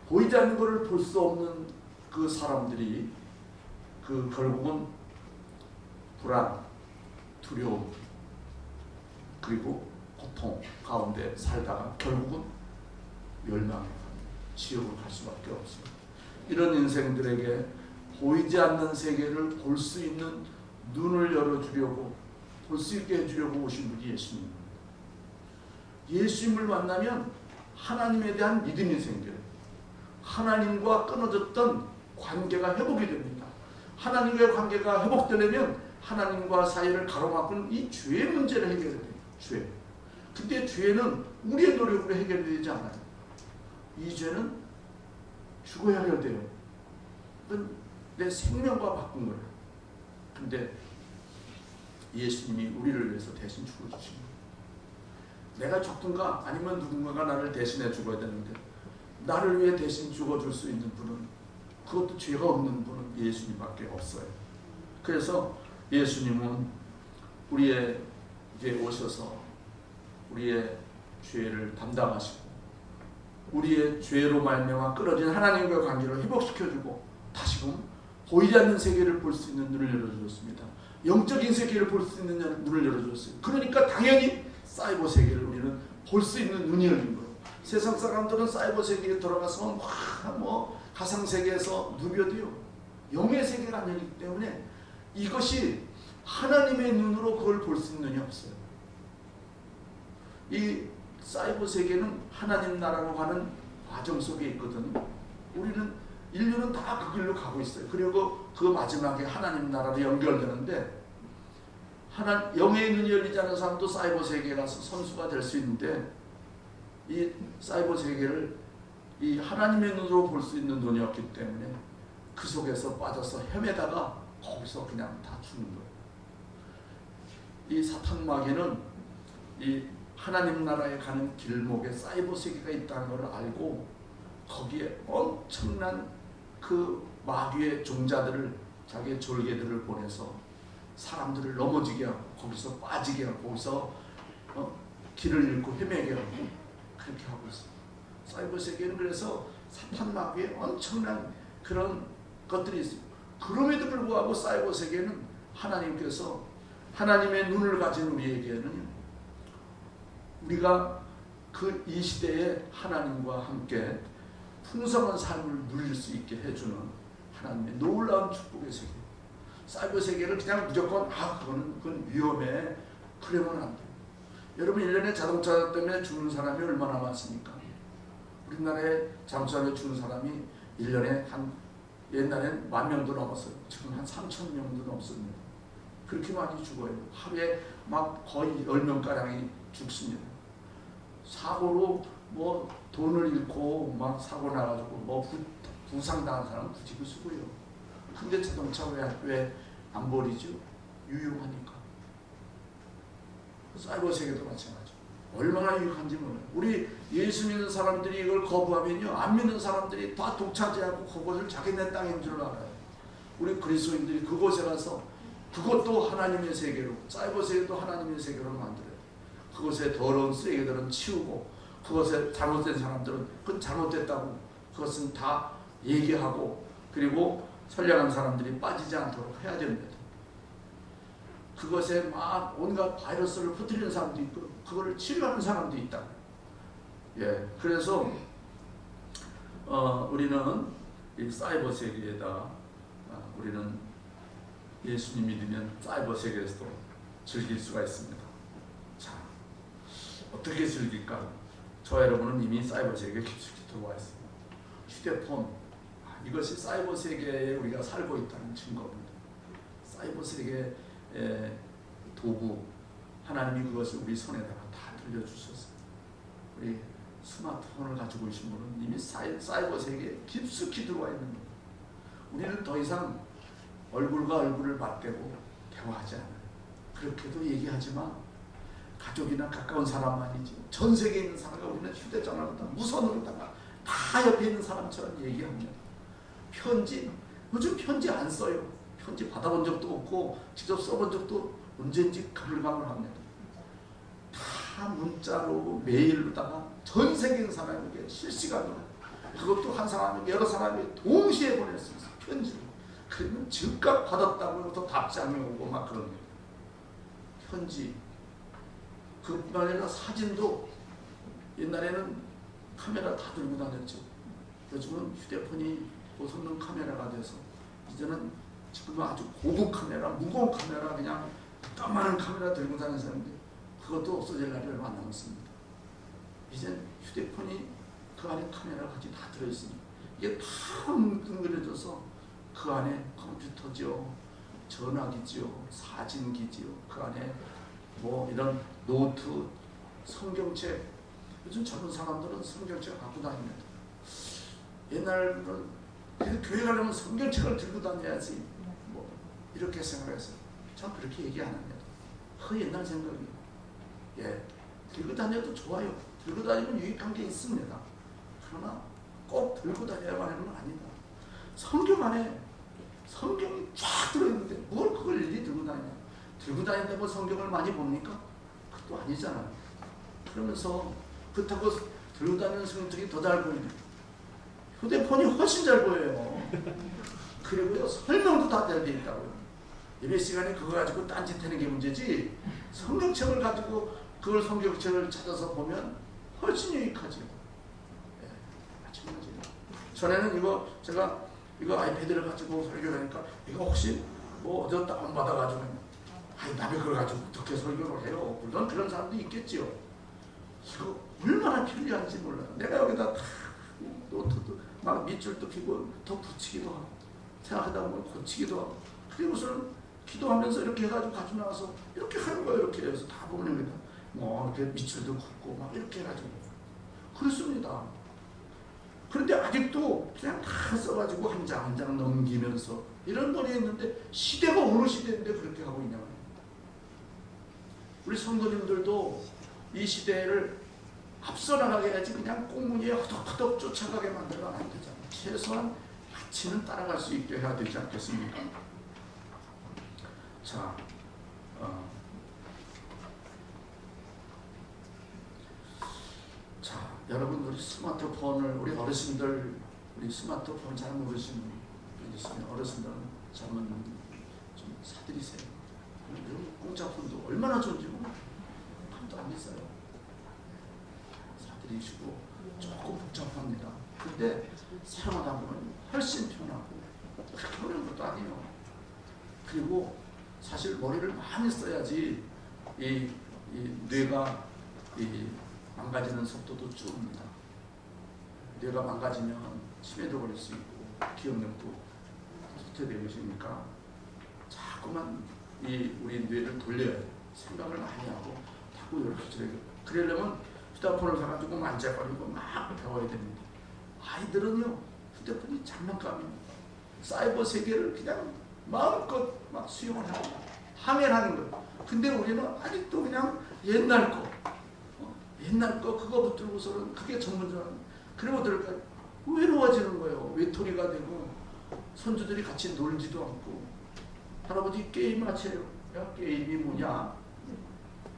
보이지 않는 것을 볼 수 없는 그 사람들이 결국은 불안, 두려움 그리고 고통 가운데 살다가 결국은 멸망에 지옥을 갈 수밖에 없습니다. 이런 인생들에게 보이지 않는 세계를 볼 수 있는 눈을 열어주려고 볼 수 있게 해주려고 오신 분이 예수님입니다. 예수님을 만나면 하나님에 대한 믿음이 생겨요. 하나님과 끊어졌던 관계가 회복이 됩니다. 하나님과의 관계가 회복되려면 하나님과 사이를 가로막은 이 죄의 문제를 해결해야 돼요. 죄. 근데 죄는 우리의 노력으로 해결되지 않아요. 이 죄는 죽어야 해결돼요. 그건 내 생명과 바꾼 거예요. 근데 예수님이 우리를 위해서 대신 죽어주신 거예요. 내가 죽든가 아니면 누군가가 나를 대신해 죽어야 되는데 나를 위해 대신 죽어줄 수 있는 분은 그것도 죄가 없는 분은 예수님밖에 없어요. 그래서 예수님은 우리에게 오셔서 우리의 죄를 담당하시고 우리의 죄로 말미암아 끊어진 하나님과의 관계를 회복시켜주고 다시금 보이지 않는 세계를 볼 수 있는 눈을 열어주셨습니다. 영적인 세계를 볼 수 있는 눈을 열어주셨어요. 그러니까 당연히 사이버 세계를 우리는 볼 수 있는 눈이 열린 거예요. 세상 사람들은 사이버 세계에 들어가서 뭐 가상 세계에서 누벼도요. 영의 세계가 안 열리기 때문에 이것이 하나님의 눈으로 그걸 볼 수 있는 눈이 없어요. 이 사이버 세계는 하나님 나라로 가는 과정 속에 있거든요. 인류는 다 그 길로 가고 있어요. 그리고 그 마지막에 하나님 나라로 연결되는데 영의 눈이 열리지 않은 사람도 사이버 세계에 가서 선수가 될 수 있는데 이 사이버 세계를 이 하나님의 눈으로 볼 수 있는 눈이었기 때문에 그 속에서 빠져서 헤매다가 거기서 그냥 다 죽는 거예요. 이 사탄 마귀는 이 하나님 나라에 가는 길목에 사이버 세계가 있다는 걸 알고 거기에 엄청난 그 마귀의 종자들을 자기의 졸개들을 보내서 사람들을 넘어지게 하고 거기서 빠지게 하고 거기서 길을 잃고 헤매게 하고 그렇게 하고 있어요. 사이버 세계는 그래서 사탄 마귀의 엄청난 그런 것들이 있어요. 그럼에도 불구하고 사이버 세계는 하나님께서 하나님의 눈을 가진 우리에게는 우리가 이 시대에 하나님과 함께 풍성한 삶을 누릴 수 있게 해주는 하나님의 놀라운 축복의 세계. 사이버 세계를 그냥 무조건 그건 위험해 그러면 안 돼요. 여러분 1년에 자동차 때문에 죽는 사람이 얼마나 많습니까? 우리나라에 자동차로 죽는 사람이 1년에 옛날엔 10,000명도 넘었어요. 지금 한 3,000명도 넘습니다. 그렇게 많이 죽어요. 하루에 막 거의 10명가량이 죽습니다. 사고로 뭐 돈을 잃고 막 사고 나가지고 뭐 부상당한 사람은 부지고 쓰고요. 근데 자동차 왜 안 버리죠? 유용하니까. 사이버 세계도 마찬가지. 얼마나 유익한지 몰라요. 우리 예수 믿는 사람들이 이걸 거부하면요, 안 믿는 사람들이 다 독차지하고 그것을 자기네 땅인 줄 알아요. 우리 그리스도인들이 그곳에 가서 그것도 하나님의 세계로, 사이버 세계도 하나님의 세계로 만들어요. 그곳에 더러운 쓰레기들은 치우고 그것에 잘못된 사람들은 그건 잘못됐다고 그것은 다 얘기하고 그리고 선량한 사람들이 빠지지 않도록 해야 됩니다. 그것에 막 온갖 바이러스를 퍼뜨리는 사람도 있고 그거를 치료하는 사람도 있다. 예, 그래서 우리는 이 사이버 세계에다 우리는 예수님 믿으면 사이버 세계에서도 즐길 수가 있습니다. 자, 어떻게 즐길까? 저 여러분은 이미 사이버 세계에 깊숙이 들어와 있습니다. 휴대폰, 이것이 사이버 세계에 우리가 살고 있다는 증거입니다. 사이버 세계의 도구, 하나님이 그것을 우리 손에다가 다 들려주셨어요. 우리 스마트폰을 가지고 계신 분은 이미 사이버 세계에 깊숙이 들어와 있는 겁니다. 우리는 더 이상 얼굴과 얼굴을 맞대고 대화하지 않아요. 그렇게도 얘기하지만 가족이나 가까운 사람만이지 전 세계에 있는 사람과 우리는 휴대전화로다가 무선으로다가 다 옆에 있는 사람처럼 얘기합니다. 편지, 요즘 편지 안 써요. 편지 받아본 적도 없고 직접 써본 적도 언젠지 가물가물합니다. 다 문자로 메일로다가 전 세계 있는 사람에게 실시간으로, 그것도 한 사람이 여러 사람이 동시에 보낼 수 있어요. 편지로. 그러면 즉각 받았다고 해서 답장이 오고 막 그런 거예요. 편지. 그뿐만 아니라 사진도 옛날에는 카메라 다 들고 다녔죠. 요즘은 휴대폰이 고성능 카메라가 돼서 이제는 지금은 아주 고급 카메라, 무거운 카메라, 그냥 까만한 카메라 들고 다니는데 그것도 없어질 날이 얼마 안 남았습니다. 이제 휴대폰이 그 안에 카메라까지 다 들어있습니다. 이게 다 뭉뚱그려져서 그 안에 컴퓨터죠, 전화기죠, 사진기죠, 그 안에 뭐 이런 노트, 성경책, 요즘 젊은 사람들은 성경책 갖고 다닙니다. 옛날에는 그래도 교회 가려면 성경책을 들고 다녀야지 뭐 이렇게 생각했어요. 전 그렇게 얘기 안 합니다. 그 옛날 생각이에요. 예, 들고 다녀도 좋아요. 들고 다니면 유익한 게 있습니다. 그러나 꼭 들고 다녀야만 하는 건 아니다. 성경 안에 성경이 쫙 들어있는데 뭘 그걸 일일이 들고 다니냐. 들고 다닌다고 성경을 많이 봅니까? 그것도 아니잖아요. 그러면서 그렇다고 들고 다니는 성경책이 더 잘 보입니다. 휴대폰이 훨씬 잘 보여요. 그리고요, 설명도 다 잘 돼 있다고요. 예배 시간에 그거 가지고 딴짓하는 게 문제지, 성경책을 가지고 그걸 성경책을 찾아서 보면 훨씬 유익하죠. 네, 마찬가지예요. 전에는 제가 이거 아이패드를 가지고 설교를 하니까 이거 혹시 뭐 어디서 다운받아가지고 남의 걸 가지고 어떻게 설교를 해요. 물론 그런 사람도 있겠지요. 이거 얼마나 편리한지 몰라요. 내가 여기다 노트도 막 밑줄도 끼고 더 붙이기도 하고 생각하다 보면 고치기도 하고, 그리고서는 기도하면서 이렇게 해가지고 가지고 나와서 이렇게 하는 거예요. 이렇게 해서 다 보면 여기다 뭐 이렇게 밑줄도 긋고 막 이렇게 해가지고 그렇습니다. 그런데 아직도 그냥 다 써가지고 한 장 한 장 넘기면서 이런 거리 있는데, 시대가 어느 시대인데 그렇게 하고 있냐 말이에요. 우리 성도님들도 이 시대를 앞서 나가게 해야지 그냥 꽁무니에 허덕허덕 쫓아가게 만들면 안 되잖아요. 최소한 가치는 따라갈 수 있게 해야 되지 않겠습니까? 자, 여러분, 우리 스마트폰을, 우리 어르신들, 우리 스마트폰 잘 모르시는 분 있으면 어르신들은 좀 사드리세요. 이런 공짜폰도 얼마나 좋은지 폰도 안 비싸요. 사드리시고, 조금 복잡합니다. 근데 사용하다 보면 훨씬 편하고 그렇게 어려운 것도 아니에요. 그리고 사실 머리를 많이 써야지 이 뇌가 망가지는 속도도 줄입니다. 뇌가 망가지면 치매도 걸릴 수 있고 기억력도 쇠퇴되고 있으니까 자꾸만 우리 뇌를 돌려야 돼요. 생각을 많이 하고 자꾸 이렇게 그러려면 휴대폰을 사가지고 만져버리고 막 배워야 됩니다. 아이들은요, 휴대폰이 장난감입니다. 사이버 세계를 그냥 마음껏 막 수용을 하고 항해하는 거예요. 근데 우리는 아직도 그냥 옛날 거 그거 붙들고서는 그게 전문적인, 그리고 들어가 외로워지는 거예요. 외톨이가 되고 손주들이 같이 놀지도 않고, 할아버지 게임 하세요. 야, 게임이 뭐냐?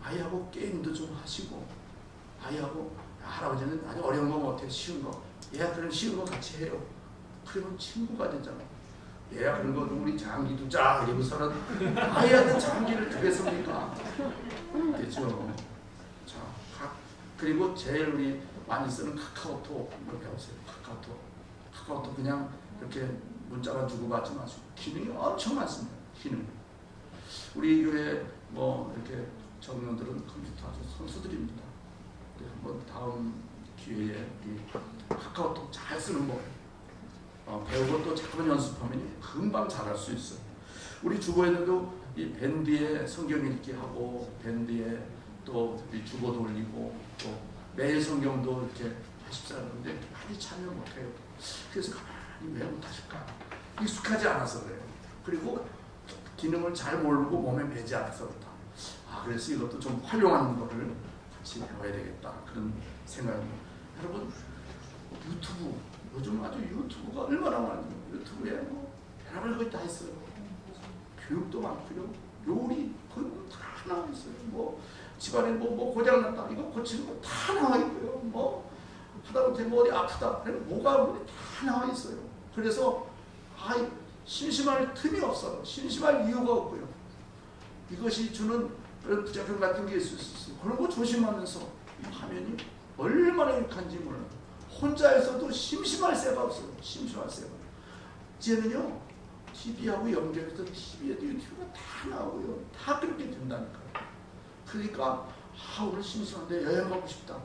아이하고 게임도 좀 하시고, 아이하고 할아버지는 아주 어려운 거 못해, 쉬운 거. 얘야 그럼 쉬운 거 같이 해요. 그러면 친구가 되잖아요. 얘야 그런 거 우리 장기 두자 이러고서는 아이한테 장기를 주겠습니까? 되죠. 자, 그리고 제일 우리 많이 쓰는 카카오톡 배우세요. 카카오톡 그냥 이렇게 문자만 주고받지 마시고 기능이 엄청 많습니다. 기능. 우리 교회 뭐 이렇게 청년들은 컴퓨터 아주 선수들입니다. 한번 다음 기회에 이 카카오톡 잘 쓰는 법 배우고 또 잠깐 연습하면 금방 잘할 수 있어요. 우리 주보에도 이 밴드에 성경 읽기 하고 밴드에 또 이 주보도 올리고 또 매일 성경도 이렇게 하십사 하는데 많이 참여 못해요. 그래서 가만히 왜 못하실까? 익숙하지 않아서 그래요. 그리고 기능을 잘 모르고 몸에 배지 않아서 그렇다. 그래서 이것도 좀 활용하는 거를 같이 배워야 되겠다. 그런 생각입니다. 여러분 유튜브 요즘 아주 유튜브가 얼마나 많아요. 유튜브에 뭐 별별 거 다 있어요. 교육도 많고요. 요리 거의 다 나와 있어요. 뭐 집안에 뭐 고장 났다 이거 고치는 거 다 나와 있고요. 뭐 하다못해 뭐 어디 아프다 뭐가 다 나와 있어요. 그래서 심심할 틈이 없어요. 심심할 이유가 없고요. 이것이 주는 그런 부작용 같은 게 있을 수 있어요. 그런 거 조심하면서 하면이 얼마나 유익한지 몰라요. 혼자에서도 심심할 새가 없어요. 심심할 새가. 이제는요 TV하고 연결해서 TV에도 유튜브가 다 나오고요. 다 그렇게 된다니까요. 그러니까 오늘 심심한데 여행 가고 싶다.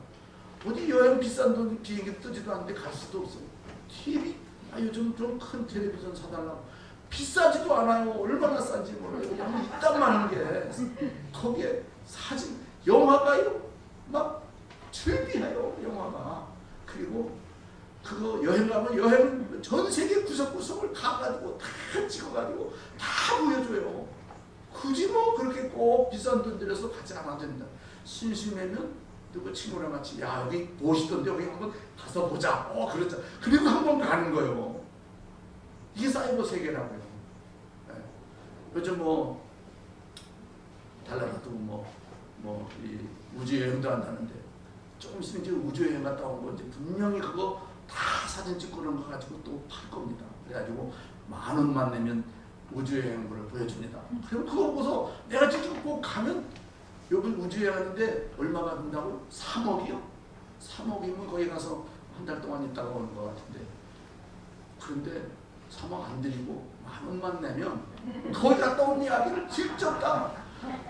어디 여행 비싼 돈 비행기 뜨지도 않는데 갈 수도 없어요. TV 요즘 좀 큰 텔레비전 사달라고 비싸지도 않아요. 얼마나 싼지 몰라요. 그냥 이딴 많은 게 거기에 사진 영화가요 막 즐비해요. 영화가. 그리고 그거 여행 가면 여행 전 세계 구석구석을 가가지고 다 찍어가지고 다 보여줘요. 굳이 뭐 그렇게 꼭 비싼 돈 들여서 가지 않아도 된다. 심심하면 누구 친구랑 같이 야 여기 보시던데 여기 한번 가서 보자. 그러자. 그리고 한번 가는 거예요. 이게 사이버 세계라고요. 네. 요즘 뭐 달라도 이 우주 여행도 한다는데 조금 있으면 이제 우주 여행 갔다 온 거 이제 분명히 그거 다 사진 찍고 그런 거 가지고 또 팔 겁니다. 그래가지고 10,000원만 내면 우주 여행을 보여줍니다. 그럼 그거 보고서 내가 직접 꼭 가면 여기 우주 여행하는데 얼마가 든다고? 3억이요? 3억이면 거기 가서 한 달 동안 있다가 오는 것 같은데 그런데 3억 안 드리고 10,000원만 내면 거기 갔다 온 이야기를 직접 다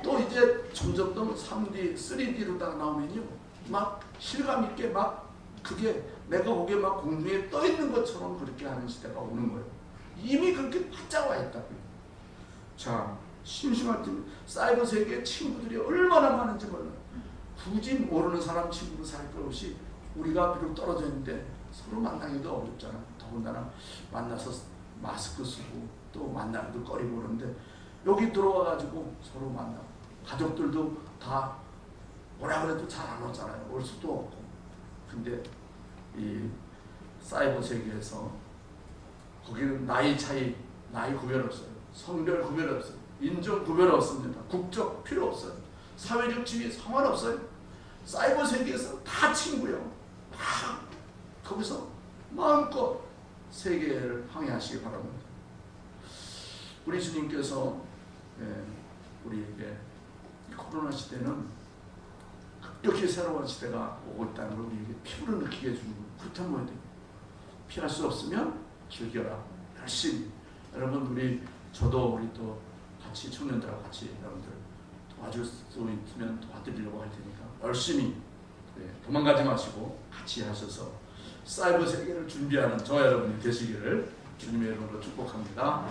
또 이제 점점 더 3D, 3D로 다 나오면요 막 실감 있게 막 그게 내가 거기에 막 공중에 떠 있는 것처럼 그렇게 하는 시대가 오는 거예요. 이미 그렇게 바짝 와 있다고요. 자, 심심할 때 사이버 세계의 친구들이 얼마나 많은지 몰라요. 굳이 모르는 사람 친구로 살 것 없이 우리가 비록 떨어져 있는데 서로 만나기도 어렵잖아. 더군다나 만나서 마스크 쓰고 또 만나기도 꺼리고 그러는데 여기 들어와가지고 서로 만나고 가족들도 다 오라 그래도 잘 안 오잖아요. 올 수도 없고. 근데 이 사이버 세계에서 거기는 나이 차이, 나이 구별 없어요. 성별 구별 없어요. 인종 구별 없습니다. 국적 필요 없어요. 사회적 지위 상관없어요. 사이버 세계에서 다 친구예요. 다 거기서 마음껏 세계를 항해하시기 바랍니다. 우리 주님께서 우리에게 코로나 시대는 급격히 새로운 시대가 오고 있다는 걸 우리에게 피부로 느끼게 해주는 거예요. 그렇다면 뭐야 돼? 피할 수 없으면 즐겨라. 열심히. 여러분 저도 우리 또 같이 청년들하고 같이 여러분들 도와줄 수 있으면 도와드리려고 할 테니까 열심히 도망가지 마시고 같이 하셔서 사이버 세계를 준비하는 저와 여러분이 되시기를 주님의 이름으로 축복합니다.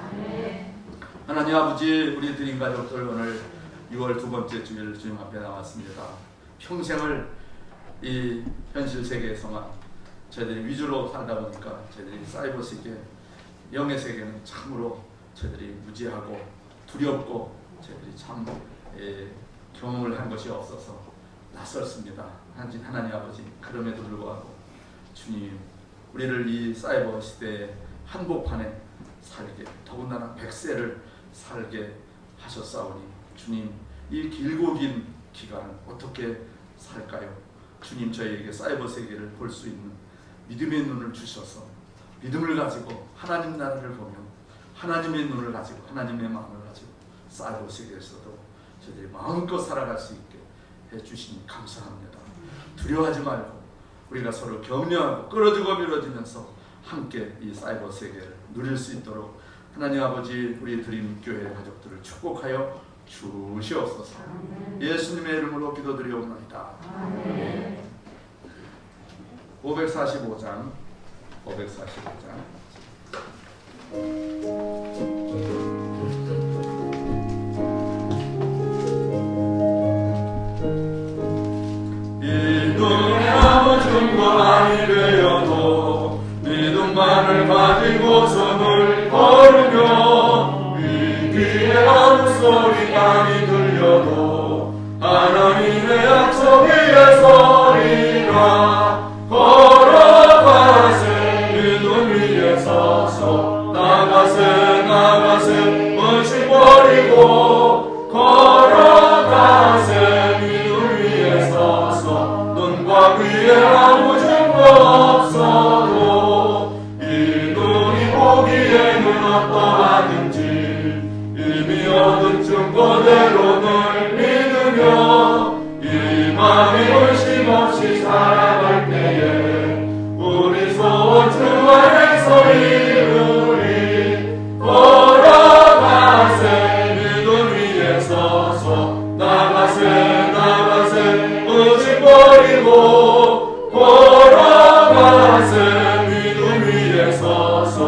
하나님 아버지, 우리 드림 가족들 오늘 6월 두 번째 주일 주님 앞에 나왔습니다. 평생을 이 현실 세계에서만 저희들이 위주로 살다 보니까 저희들이 사이버 세계, 영의 세계는 참으로 저희들이 무지하고 두렵고 저희들이 참 경험을 한 것이 없어서 낯설습니다. 하나님 아버지, 그럼에도 불구하고 주님, 우리를 이 사이버 시대의 한복판에 살게, 더군다나 100세를 살게 하셨사오니 주님, 이 길고 긴 기간을 어떻게 살까요? 주님, 저희에게 사이버 세계를 볼 수 있는 믿음의 눈을 주셔서 믿음을 가지고 하나님 나라를 보며 하나님의 눈을 가지고 하나님의 마음을 가지고 사이버 세계에서도 저희들이 마음껏 살아갈 수 있게 해주시니 감사합니다. 두려워하지 말고 우리가 서로 격려하고 끌어주고 밀어주면서 함께 이 사이버 세계를 누릴 수 있도록 하나님 아버지, 우리 드림교회 가족들을 축복하여 주시옵소서. 예수님의 이름으로 기도드리옵나이다. 545장 이눈의 아무 증거만이 되어도 믿음만을 가지고 손을 걸으며 이 귀에 아무 소리만이 들려도 하나님의 약속 위에 서리라. 걸어가세 믿음 위에 서서 나가세 의심 버리고 걸어가세 믿음 위에 서서 눈과 귀에 아무 증거 없어도 이 눈이 보기에는 어떠하든지 이미 얻은 증거대로 늘 믿으며 이 마음이 의심 없이 살아갈 때에 우리 소원 주 안에서 이루리. 걸어가세 믿음 위에 서서 나가세 의심 버리고 걸어가세 믿음 위에 서서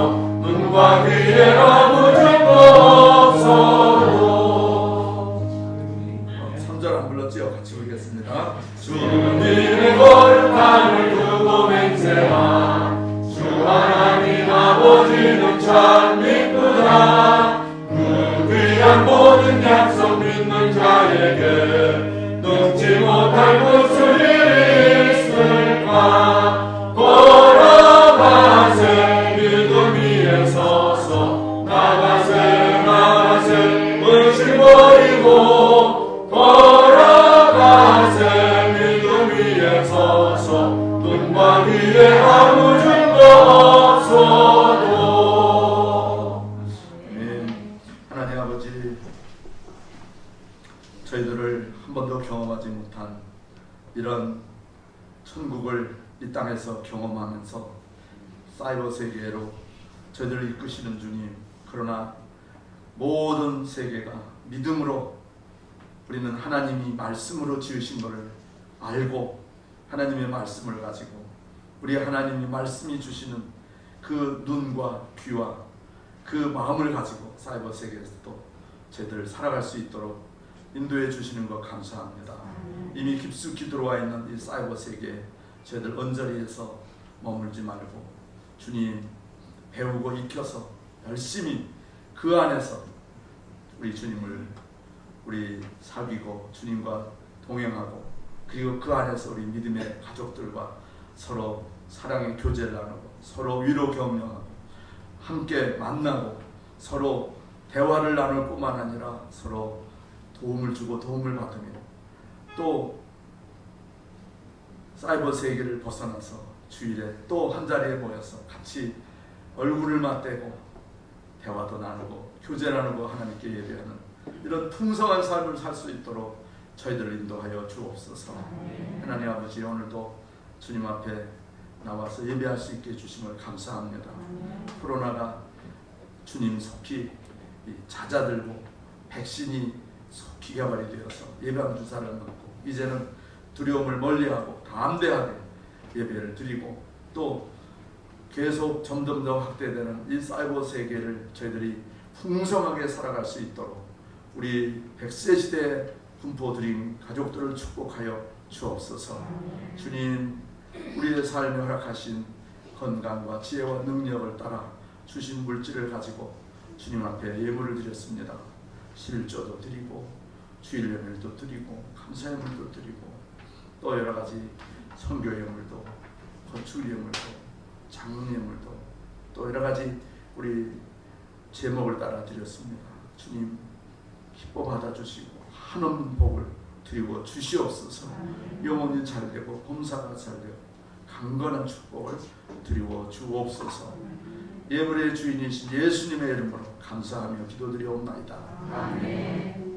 눈과 귀에 아무 증거 없어도. 3절 안 불렀지요? 같이 부르겠습니다. 주님의 거룩함을 두고 맹세하 주 하나님 아버지는 참 믿구나. 그 귀한 모든 약속 믿는 자에게 넘지 못할 무슨 일이 있을까. 걸어가세 믿음 위에 서서 나가세 의심 버리고 걸어가세 믿음 위에 서서 눈과 귀에 아무 증거 없어도. 하나님 아버지, 저희들을 한 번도 경험하지 못한 이런 천국을 이 땅에서 경험하면서 사이버 세계로 저희들을 이끄시는 주님, 그러나 모든 세계가 믿음으로 우리는 하나님이 말씀으로 지으신 것을 알고 하나님의 말씀을 가지고 우리 하나님이 말씀이 주시는 그 눈과 귀와 그 마음을 가지고 사이버 세계에서도 저희들 살아갈 수 있도록 인도해 주시는 것 감사합니다. 이미 깊숙이 들어와 있는 이 사이버 세계에 저희들 언저리에서 머물지 말고 주님 배우고 익혀서 열심히 그 안에서 우리 주님을 우리 사귀고 주님과 동행하고 그리고 그 안에서 우리 믿음의 가족들과 서로 사랑의 교제를 나누고 서로 위로 격려하고 함께 만나고 서로 대화를 나눌 뿐만 아니라 서로 도움을 주고 도움을 받으며 또 사이버 세계를 벗어나서 주일에 또 한자리에 모여서 같이 얼굴을 맞대고 대화도 나누고 교제 나누고 하나님께 예배하는 이런 풍성한 삶을 살 수 있도록 저희들을 인도하여 주옵소서. 하나님 아버지, 오늘도 주님 앞에 나와서 예배할 수 있게 해주심을 감사합니다. 코로나가 주님 속히 잦아들고 백신이 속히 개발이 되어서 예방 주사를 맞고 이제는 두려움을 멀리하고 담대하게 예배를 드리고 또 계속 점점 더 확대되는 이 사이버 세계를 저희들이 풍성하게 살아갈 수 있도록 우리 100세 시대에 분포드린 가족들을 축복하여 주옵소서. 주님, 우리의 삶에 허락하신 건강과 지혜와 능력을 따라 주신 물질을 가지고 주님 앞에 예물을 드렸습니다. 실조도 드리고 주일 예물도 드리고 감사의 물도 드리고 또 여러 가지 선교 예물도 건축 예물도 장로 예물도 또 여러 가지 우리 제목을 따라 드렸습니다. 주님 기뻐 받아주시고 한없는 복을 드리고 주시옵소서. 영혼이 잘되고 범사가 잘되고 강건한 축복을 드리고 주옵소서. 예물의 주인이신 예수님의 이름으로 감사하며 기도드리옵나이다. 아멘.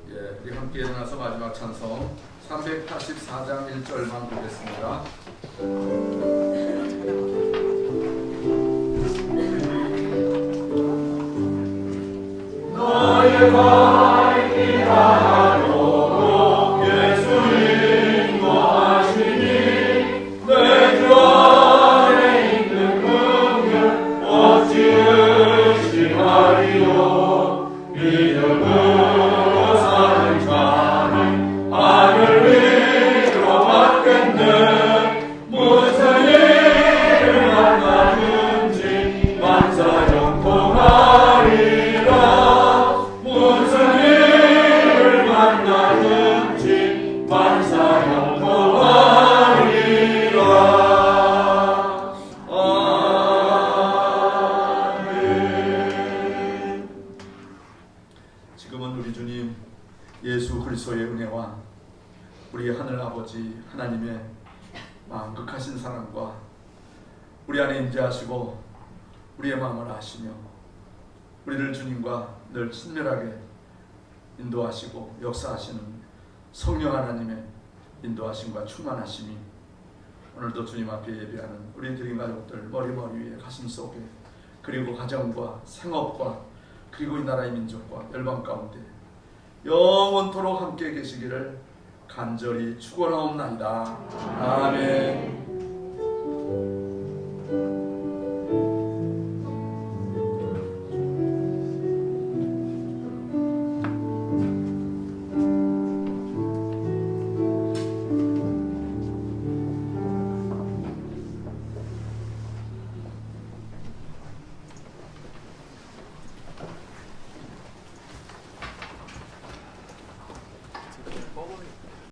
예, 우리 함께 일어나서 마지막 찬송 384장 1절만 보겠습니다. 너의 밝기 하도록 예수 인도하시니 내 주 안에 있는 능력 어찌 의심하리요. 믿음으로 사는 자는 하늘 위로 받겠네. 무슨 일을 만나든지 만사 형통하리라. 무슨 일을 만나든지 만사 형통하리라. 아멘. 지금은 우리 주님 예수 그리스도의 은혜와 우리 하늘 아버지 하나님의 만극하신 사랑과 우리 안에 임재하시고 우리의 마음을 아시며 우리를 주님과 늘 친밀하게 인도하시고 역사하시는 성령 하나님의 인도하심과 충만하심이 오늘도 주님 앞에 예배하는 우리 드린 가족들 머리 위에 가슴 속에 그리고 가정과 생업과 그리고 이 나라의 민족과 열방 가운데 영원토록 함께 계시기를 간절히 축원하옵나이다. 아멘.